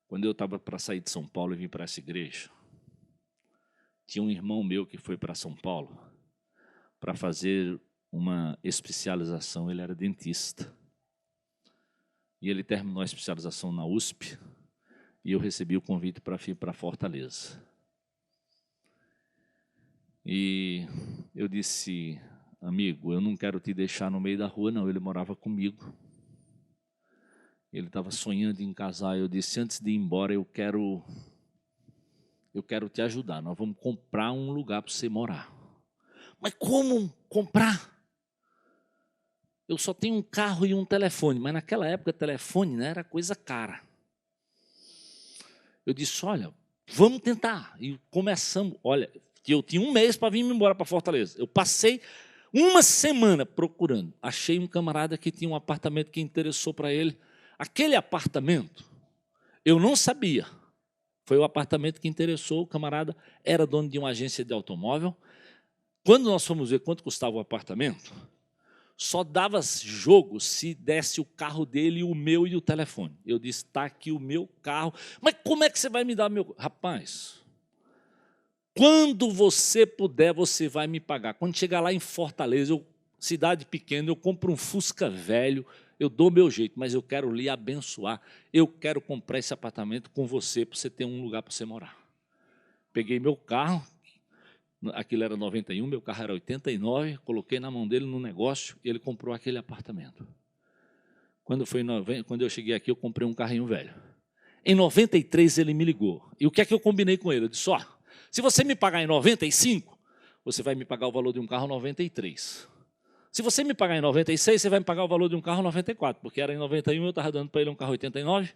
Quando eu estava para sair de São Paulo e vim para essa igreja, tinha um irmão meu que foi para São Paulo para fazer uma especialização. Ele era dentista. E ele terminou a especialização na USP e eu recebi o convite para vir para Fortaleza. E eu disse, amigo, eu não quero te deixar no meio da rua, não. Ele morava comigo. Ele estava sonhando em casar. Eu disse, antes de ir embora, eu quero te ajudar. Nós vamos comprar um lugar para você morar. Mas como comprar? Eu só tenho um carro e um telefone. Mas naquela época, telefone, né, era coisa cara. Eu disse, olha, vamos tentar. E começamos. Olha, eu tinha um mês para vir embora para Fortaleza. Eu passei uma semana procurando. Achei um camarada que tinha um apartamento que interessou para ele. Aquele apartamento, eu não sabia. Foi o apartamento que interessou, o camarada era dono de uma agência de automóvel. Quando nós fomos ver quanto custava o apartamento, só dava jogo se desse o carro dele, o meu e o telefone. Eu disse, está aqui o meu carro. Mas como é que você vai me dar o meu? Rapaz, quando você puder, você vai me pagar. Quando chegar lá em Fortaleza, cidade pequena, eu compro um Fusca velho, eu dou meu jeito, mas eu quero lhe abençoar. Eu quero comprar esse apartamento com você, para você ter um lugar para você morar. Peguei meu carro, aquilo era 91, meu carro era 89, coloquei na mão dele no negócio e ele comprou aquele apartamento. Quando eu cheguei aqui, eu comprei um carrinho velho. Em 93, ele me ligou. E o que é que eu combinei com ele? Eu disse, se você me pagar em 95, você vai me pagar o valor de um carro 93. Se você me pagar em 96, você vai me pagar o valor de um carro 94, porque era em 91, eu estava dando para ele um carro 89,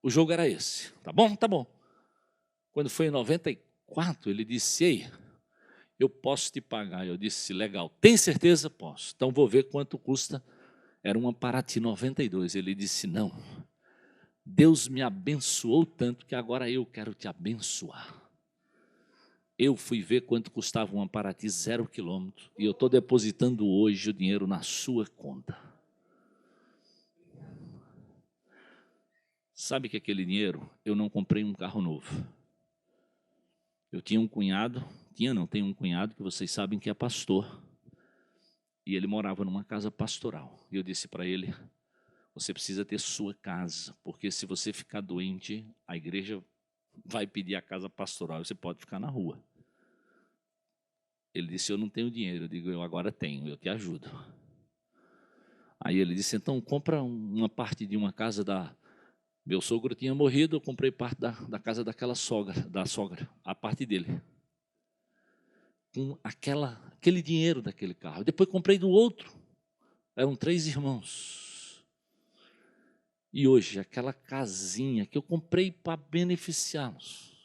o jogo era esse. Tá bom? Tá bom. Quando foi em 94, ele disse, ei, eu posso te pagar. Eu disse, legal, tem certeza? Posso. Então vou ver quanto custa. Era uma Paraty 92. Ele disse, não, Deus me abençoou tanto que agora eu quero te abençoar. Eu fui ver quanto custava uma Paraty 0 quilômetro e eu estou depositando hoje o dinheiro na sua conta. Sabe que aquele dinheiro, eu não comprei um carro novo. Eu tinha um cunhado, tenho um cunhado que vocês sabem que é pastor. E ele morava numa casa pastoral. E eu disse para ele, você precisa ter sua casa, porque se você ficar doente, a igreja vai pedir a casa pastoral, você pode ficar na rua. Ele disse, eu não tenho dinheiro. Eu digo, eu agora tenho, eu te ajudo. Aí ele disse, então compra uma parte de uma casa da... Meu sogro tinha morrido, eu comprei parte da casa daquela sogra, a parte dele. Com aquele dinheiro daquele carro. Depois comprei do outro. Eram 3 irmãos. E hoje, aquela casinha que eu comprei para beneficiá-los,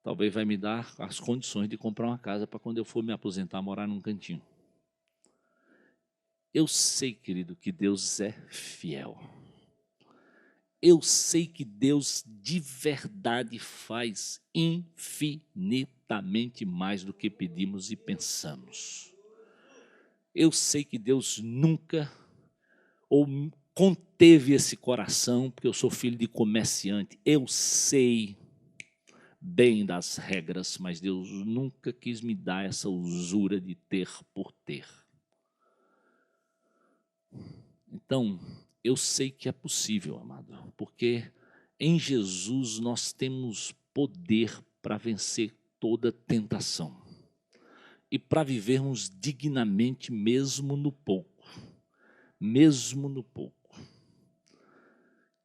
talvez vai me dar as condições de comprar uma casa para quando eu for me aposentar, morar num cantinho. Eu sei, querido, que Deus é fiel. Eu sei que Deus de verdade faz infinitamente mais do que pedimos e pensamos. Eu sei que Deus nunca conteve esse coração, porque eu sou filho de comerciante. Eu sei, bem das regras, mas Deus nunca quis me dar essa usura de ter por ter. Então, eu sei que é possível, amado, porque em Jesus nós temos poder para vencer toda tentação e para vivermos dignamente mesmo no pouco, mesmo no pouco.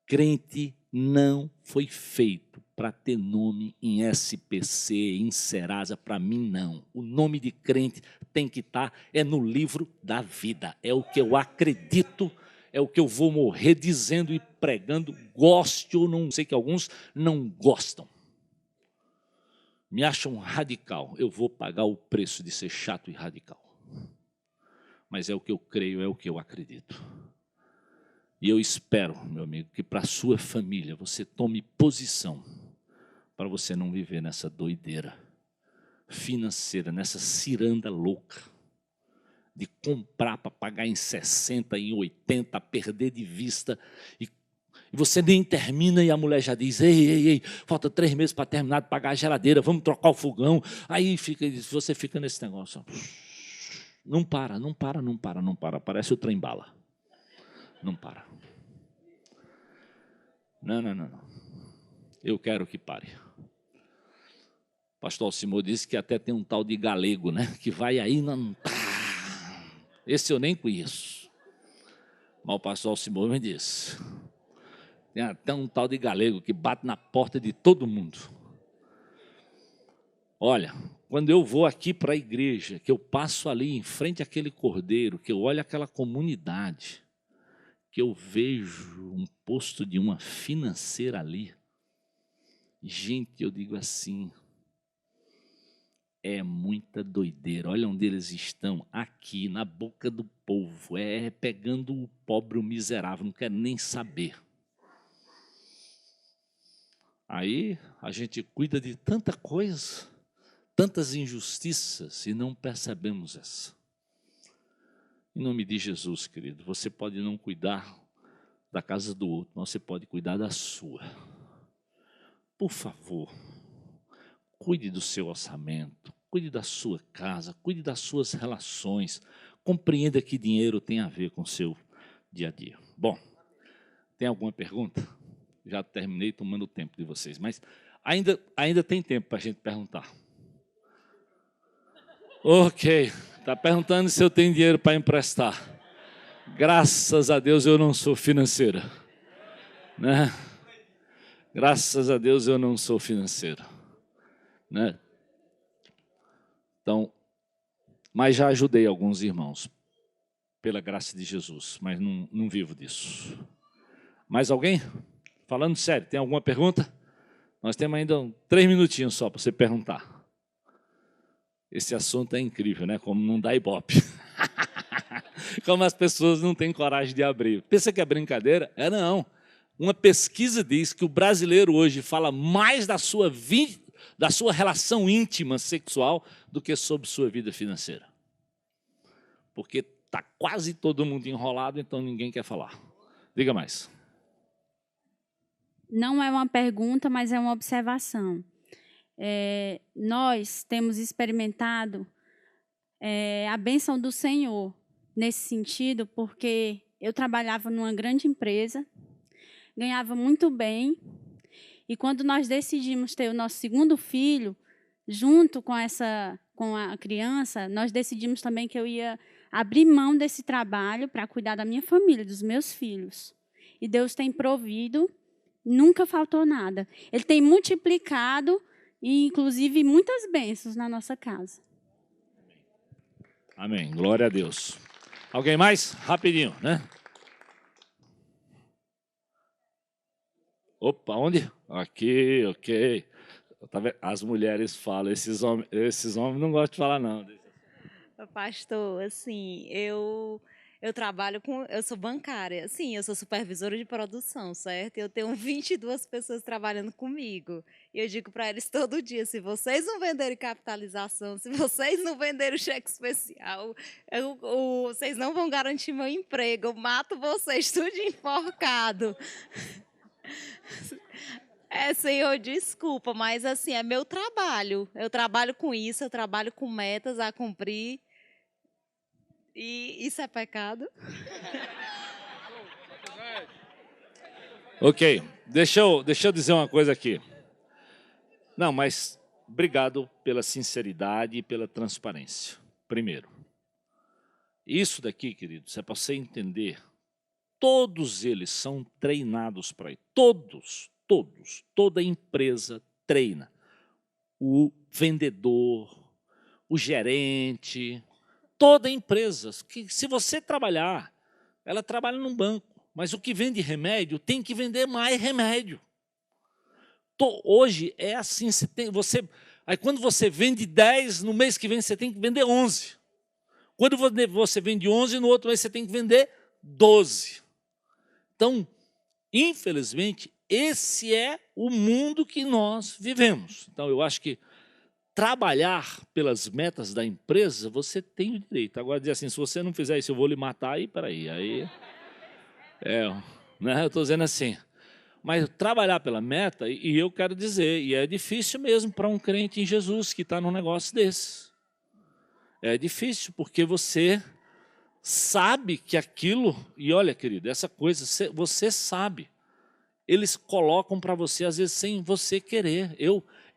Crente não foi feito para ter nome em SPC, em Serasa, para mim não. O nome de crente tem que estar no livro da vida, é o que eu acredito, é o que eu vou morrer dizendo e pregando, goste ou não, sei que alguns não gostam. Me acham radical, eu vou pagar o preço de ser chato e radical. Mas é o que eu creio, é o que eu acredito. E eu espero, meu amigo, que para a sua família você tome posição para você não viver nessa doideira financeira, nessa ciranda louca de comprar para pagar em 60, em 80, perder de vista e você nem termina e a mulher já diz, ei, falta 3 meses para terminar de pagar a geladeira, vamos trocar o fogão. Aí você fica nesse negócio. Não para, parece o trem bala. Não para. Não. Eu quero que pare. O pastor Alcimor disse que até tem um tal de galego, né? Que vai aí, não. Esse eu nem conheço. Mas o pastor Alcimor me disse. Tem até um tal de galego que bate na porta de todo mundo. Olha, quando eu vou aqui para a igreja, que eu passo ali em frente àquele cordeiro, que eu olho aquela comunidade, que eu vejo um posto de uma financeira ali, gente, eu digo assim, é muita doideira. Olha onde eles estão, aqui, na boca do povo, pegando o pobre, o miserável, não quero nem saber. Aí a gente cuida de tanta coisa, tantas injustiças, e não percebemos essa. Em nome de Jesus, querido, você pode não cuidar da casa do outro, mas você pode cuidar da sua. Por favor, cuide do seu orçamento, cuide da sua casa, cuide das suas relações, compreenda que dinheiro tem a ver com o seu dia a dia. Bom, tem alguma pergunta? Já terminei tomando o tempo de vocês, mas ainda tem tempo para a gente perguntar. Ok, está perguntando se eu tenho dinheiro para emprestar. Graças a Deus eu não sou financeira, né? Graças a Deus eu não sou financeira, né? Então, mas já ajudei alguns irmãos, pela graça de Jesus, mas não vivo disso. Mais alguém? Falando sério, tem alguma pergunta? Nós temos ainda 3 minutinhos só para você perguntar. Esse assunto é incrível, né? Como não dá ibope. Como as pessoas não têm coragem de abrir. Pensa que é brincadeira? Não. Uma pesquisa diz que o brasileiro hoje fala mais da sua relação íntima sexual do que sobre sua vida financeira. Porque está quase todo mundo enrolado, então ninguém quer falar. Diga mais. Não é uma pergunta, mas é uma observação. Nós temos experimentado a bênção do Senhor nesse sentido, porque eu trabalhava numa grande empresa, ganhava muito bem, e quando nós decidimos ter o nosso segundo filho, junto com a criança, nós decidimos também que eu ia abrir mão desse trabalho para cuidar da minha família, dos meus filhos. E Deus tem provido. Nunca faltou nada. Ele tem multiplicado e, inclusive, muitas bênçãos na nossa casa. Amém. Glória a Deus. Alguém mais? Rapidinho, né? Opa, onde? Aqui, ok. Tá vendo? As mulheres falam, esses homens não gostam de falar, não. Pastor, assim, eu trabalho eu sou bancária, assim, eu sou supervisora de produção, certo? Eu tenho 22 pessoas trabalhando comigo. E eu digo para eles todo dia, se vocês não venderem capitalização, se vocês não venderem o cheque especial, vocês não vão garantir meu emprego, eu mato vocês tudo enforcado. Senhor, desculpa, mas assim, é meu trabalho. Eu trabalho com isso, eu trabalho com metas a cumprir. E isso é pecado? Ok, deixa eu dizer uma coisa aqui. Não, mas obrigado pela sinceridade e pela transparência. Primeiro, isso daqui, queridos, é para você entender. Todos eles são treinados para ir. Todos. Toda empresa treina. O vendedor, o gerente, toda empresa. Que, se você trabalhar, ela trabalha num banco, mas o que vende remédio tem que vender mais remédio. Hoje é assim, aí quando você vende 10, no mês que vem você tem que vender 11. Quando você vende 11, no outro mês você tem que vender 12. Então, infelizmente, esse é o mundo que nós vivemos. Então, eu acho que trabalhar pelas metas da empresa, você tem o direito. Agora, dizer assim, se você não fizer isso, eu vou lhe matar, aí, peraí. Né? Eu estou dizendo assim. Mas trabalhar pela meta, e eu quero dizer, e é difícil mesmo para um crente em Jesus que está num negócio desse. É difícil, porque você sabe que aquilo, e olha, querido, essa coisa, você sabe. Eles colocam para você, às vezes, sem você querer.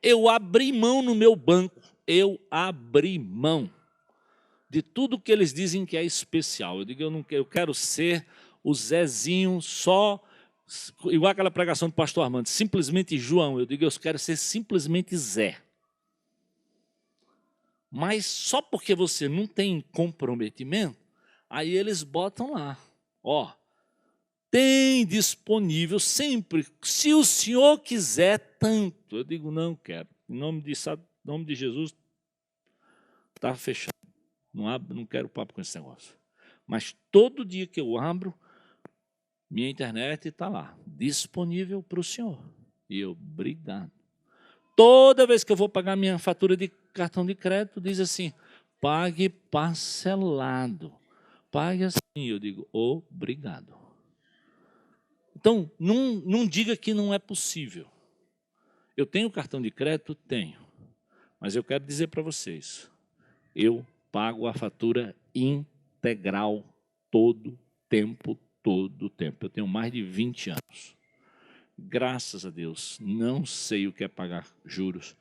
Eu abri mão no meu banco, eu abri mão de tudo que eles dizem que é especial. Eu digo, eu quero ser o Zezinho só, igual aquela pregação do pastor Armando, simplesmente João. Eu digo, eu quero ser simplesmente Zé. Mas só porque você não tem comprometimento, aí eles botam lá, ó, tem disponível sempre, se o senhor quiser tanto. Eu digo, não quero. Em nome de Jesus, está fechado. Não quero papo com esse negócio. Mas todo dia que eu abro, minha internet está lá, disponível para o senhor. E eu, obrigado. Toda vez que eu vou pagar minha fatura de cartão de crédito, diz assim, pague parcelado. Pague assim. Eu digo, obrigado. Então, não diga que não é possível. Eu tenho cartão de crédito? Tenho. Mas eu quero dizer para vocês, eu pago a fatura integral todo tempo. Eu tenho mais de 20 anos. Graças a Deus, não sei o que é pagar juros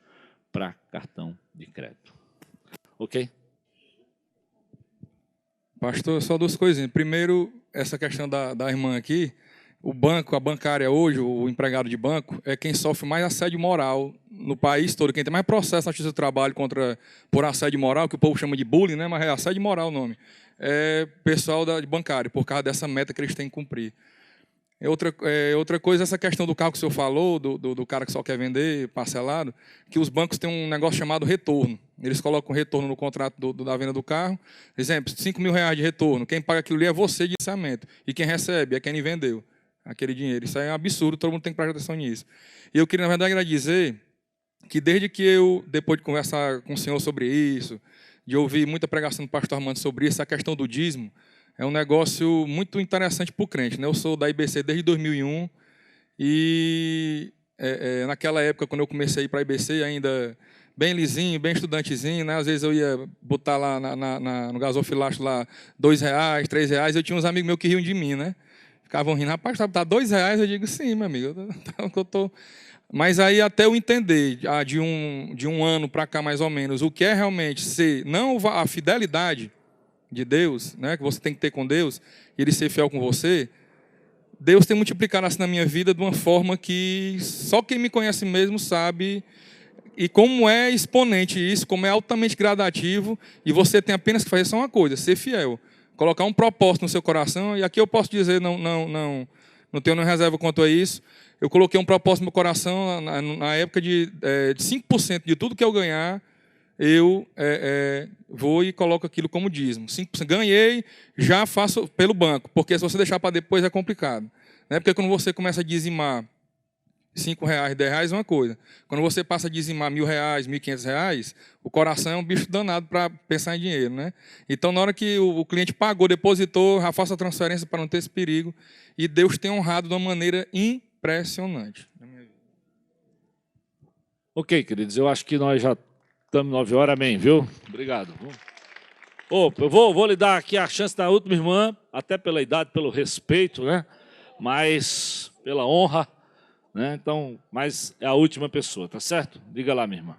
para cartão de crédito. Ok? Pastor, só duas coisinhas. Primeiro, essa questão da irmã aqui, o banco, a bancária hoje, o empregado de banco, é quem sofre mais assédio moral no país todo. Quem tem mais processo na justiça do trabalho por assédio moral, que o povo chama de bullying, né? Mas é assédio moral o nome. É pessoal de bancário, por causa dessa meta que eles têm que cumprir. Outra coisa, essa questão do carro que o senhor falou, do cara que só quer vender parcelado, que os bancos têm um negócio chamado retorno. Eles colocam retorno no contrato da venda do carro. Exemplo, R$5.000 de retorno. Quem paga aquilo ali é você de licenciamento. E quem recebe é quem vendeu aquele dinheiro. Isso aí é um absurdo, todo mundo tem que prestar atenção nisso. E eu queria, na verdade, dizer que desde que eu, depois de conversar com o senhor sobre isso, de ouvir muita pregação do pastor Armando sobre isso, a questão do dízimo, é um negócio muito interessante para o crente, né? Eu sou da IBC desde 2001 e naquela época, quando eu comecei a ir para a IBC, ainda bem lisinho, bem estudantezinho, né? Às vezes eu ia botar lá no gasofilacho lá R$2, R$3, eu tinha uns amigos meus que riam de mim, né? Ficavam rindo, rapaz, tá R$2? Eu digo, sim, meu amigo, eu tô... Mas aí até eu entender, de um ano para cá mais ou menos, o que é realmente ser, não a fidelidade de Deus, né, que você tem que ter com Deus, e Ele ser fiel com você, Deus tem multiplicado assim na minha vida de uma forma que só quem me conhece mesmo sabe, e como é exponente isso, como é altamente gradativo, e você tem apenas que fazer só uma coisa, ser fiel, colocar um propósito no seu coração, e aqui eu posso dizer, não tenho nenhuma reserva quanto a isso, eu coloquei um propósito no meu coração na época de 5% de tudo que eu ganhar, eu vou e coloco aquilo como dízimo. 5%. Ganhei, já faço pelo banco, porque se você deixar para depois é complicado. Né? Porque quando você começa a dizimar R$5, R$10 é uma coisa. Quando você passa a dizimar R$1.000, R$1.500, o coração é um bicho danado para pensar em dinheiro. Né? Então, na hora que o cliente pagou, depositou, já faço a transferência para não ter esse perigo. E Deus tem honrado de uma maneira impressionante. Ok, queridos, eu acho que nós já estamos 9 horas, amém, viu? Obrigado. Eu vou lhe dar aqui a chance da última irmã, até pela idade, pelo respeito, né? Mas pela honra, né? Então, mas é a última pessoa, tá certo? Diga lá, minha irmã.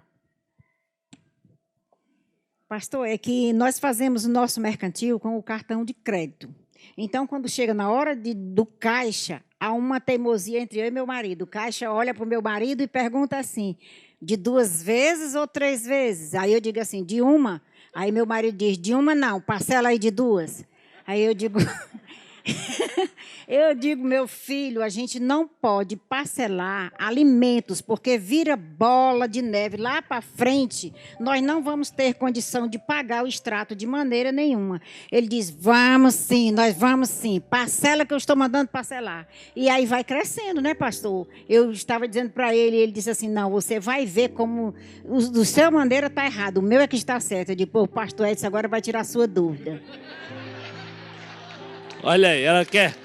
Pastor, é que nós fazemos o nosso mercantil com o cartão de crédito. Então, quando chega na hora do caixa, há uma teimosia entre eu e meu marido. O caixa olha para o meu marido e pergunta assim, de 2 vezes ou 3 vezes? Aí eu digo assim, de uma. Aí meu marido diz, de uma não, parcela aí de 2. Aí eu digo... Eu digo, meu filho, a gente não pode parcelar alimentos, porque vira bola de neve lá para frente, nós não vamos ter condição de pagar o extrato de maneira nenhuma. Ele diz, vamos sim, nós vamos sim, parcela que eu estou mandando parcelar. E aí vai crescendo, né, pastor? Eu estava dizendo para ele, ele disse assim, não, você vai ver como do seu maneira está errado, o meu é que está certo. Eu digo, pô, o pastor Edson agora vai tirar a sua dúvida. Olha aí, ela quer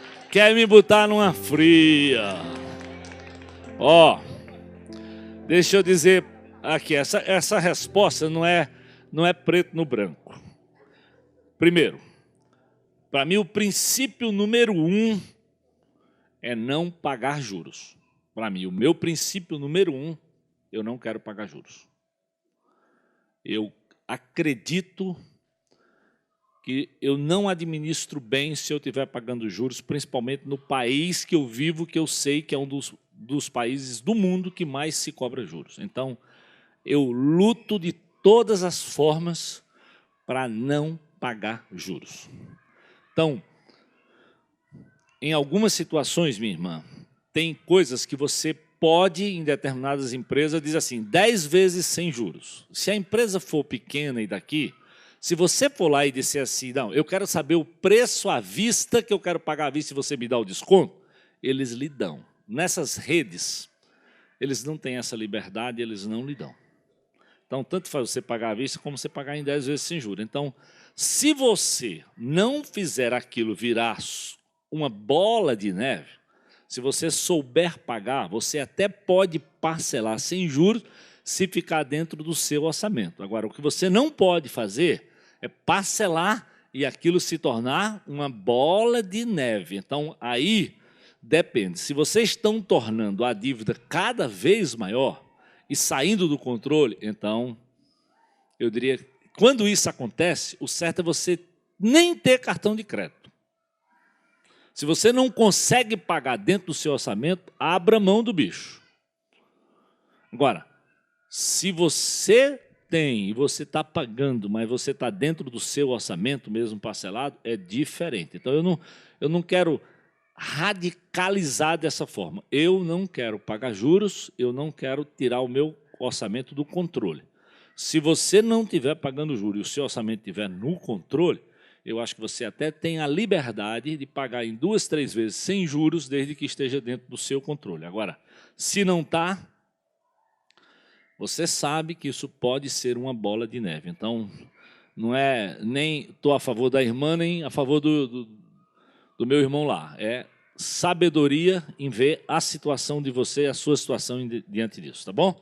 me botar numa fria. Ó, deixa eu dizer aqui, essa resposta não é preto no branco. Primeiro, para mim o princípio número 1 é não pagar juros. Para mim, o meu princípio número 1, eu não quero pagar juros. Eu acredito que eu não administro bem se eu estiver pagando juros, principalmente no país que eu vivo, que eu sei que é um dos países do mundo que mais se cobra juros. Então, eu luto de todas as formas para não pagar juros. Então, em algumas situações, minha irmã, tem coisas que você pode, em determinadas empresas, diz assim, 10 vezes sem juros. Se a empresa for pequena e daqui... Se você for lá e disser assim, não, eu quero saber o preço à vista que eu quero pagar à vista e você me dá o desconto, eles lhe dão. Nessas redes, eles não têm essa liberdade, eles não lhe dão. Então, tanto faz você pagar à vista como você pagar em 10 vezes sem juros. Então, se você não fizer aquilo virar uma bola de neve, se você souber pagar, você até pode parcelar sem juros, se ficar dentro do seu orçamento. Agora, o que você não pode fazer é parcelar e aquilo se tornar uma bola de neve. Então, aí depende. Se vocês estão tornando a dívida cada vez maior e saindo do controle, então, eu diria, quando isso acontece, o certo é você nem ter cartão de crédito. Se você não consegue pagar dentro do seu orçamento, abra mão do bicho. Agora, se você tem e você está pagando, mas você está dentro do seu orçamento, mesmo parcelado, é diferente. Então, eu não quero radicalizar dessa forma. Eu não quero pagar juros, eu não quero tirar o meu orçamento do controle. Se você não estiver pagando juros e o seu orçamento estiver no controle, eu acho que você até tem a liberdade de pagar em 2, 3 vezes sem juros, desde que esteja dentro do seu controle. Agora, se não está, você sabe que isso pode ser uma bola de neve. Então, não é nem estou a favor da irmã, nem a favor do meu irmão lá. É sabedoria em ver a situação de você, a sua situação diante disso, tá bom?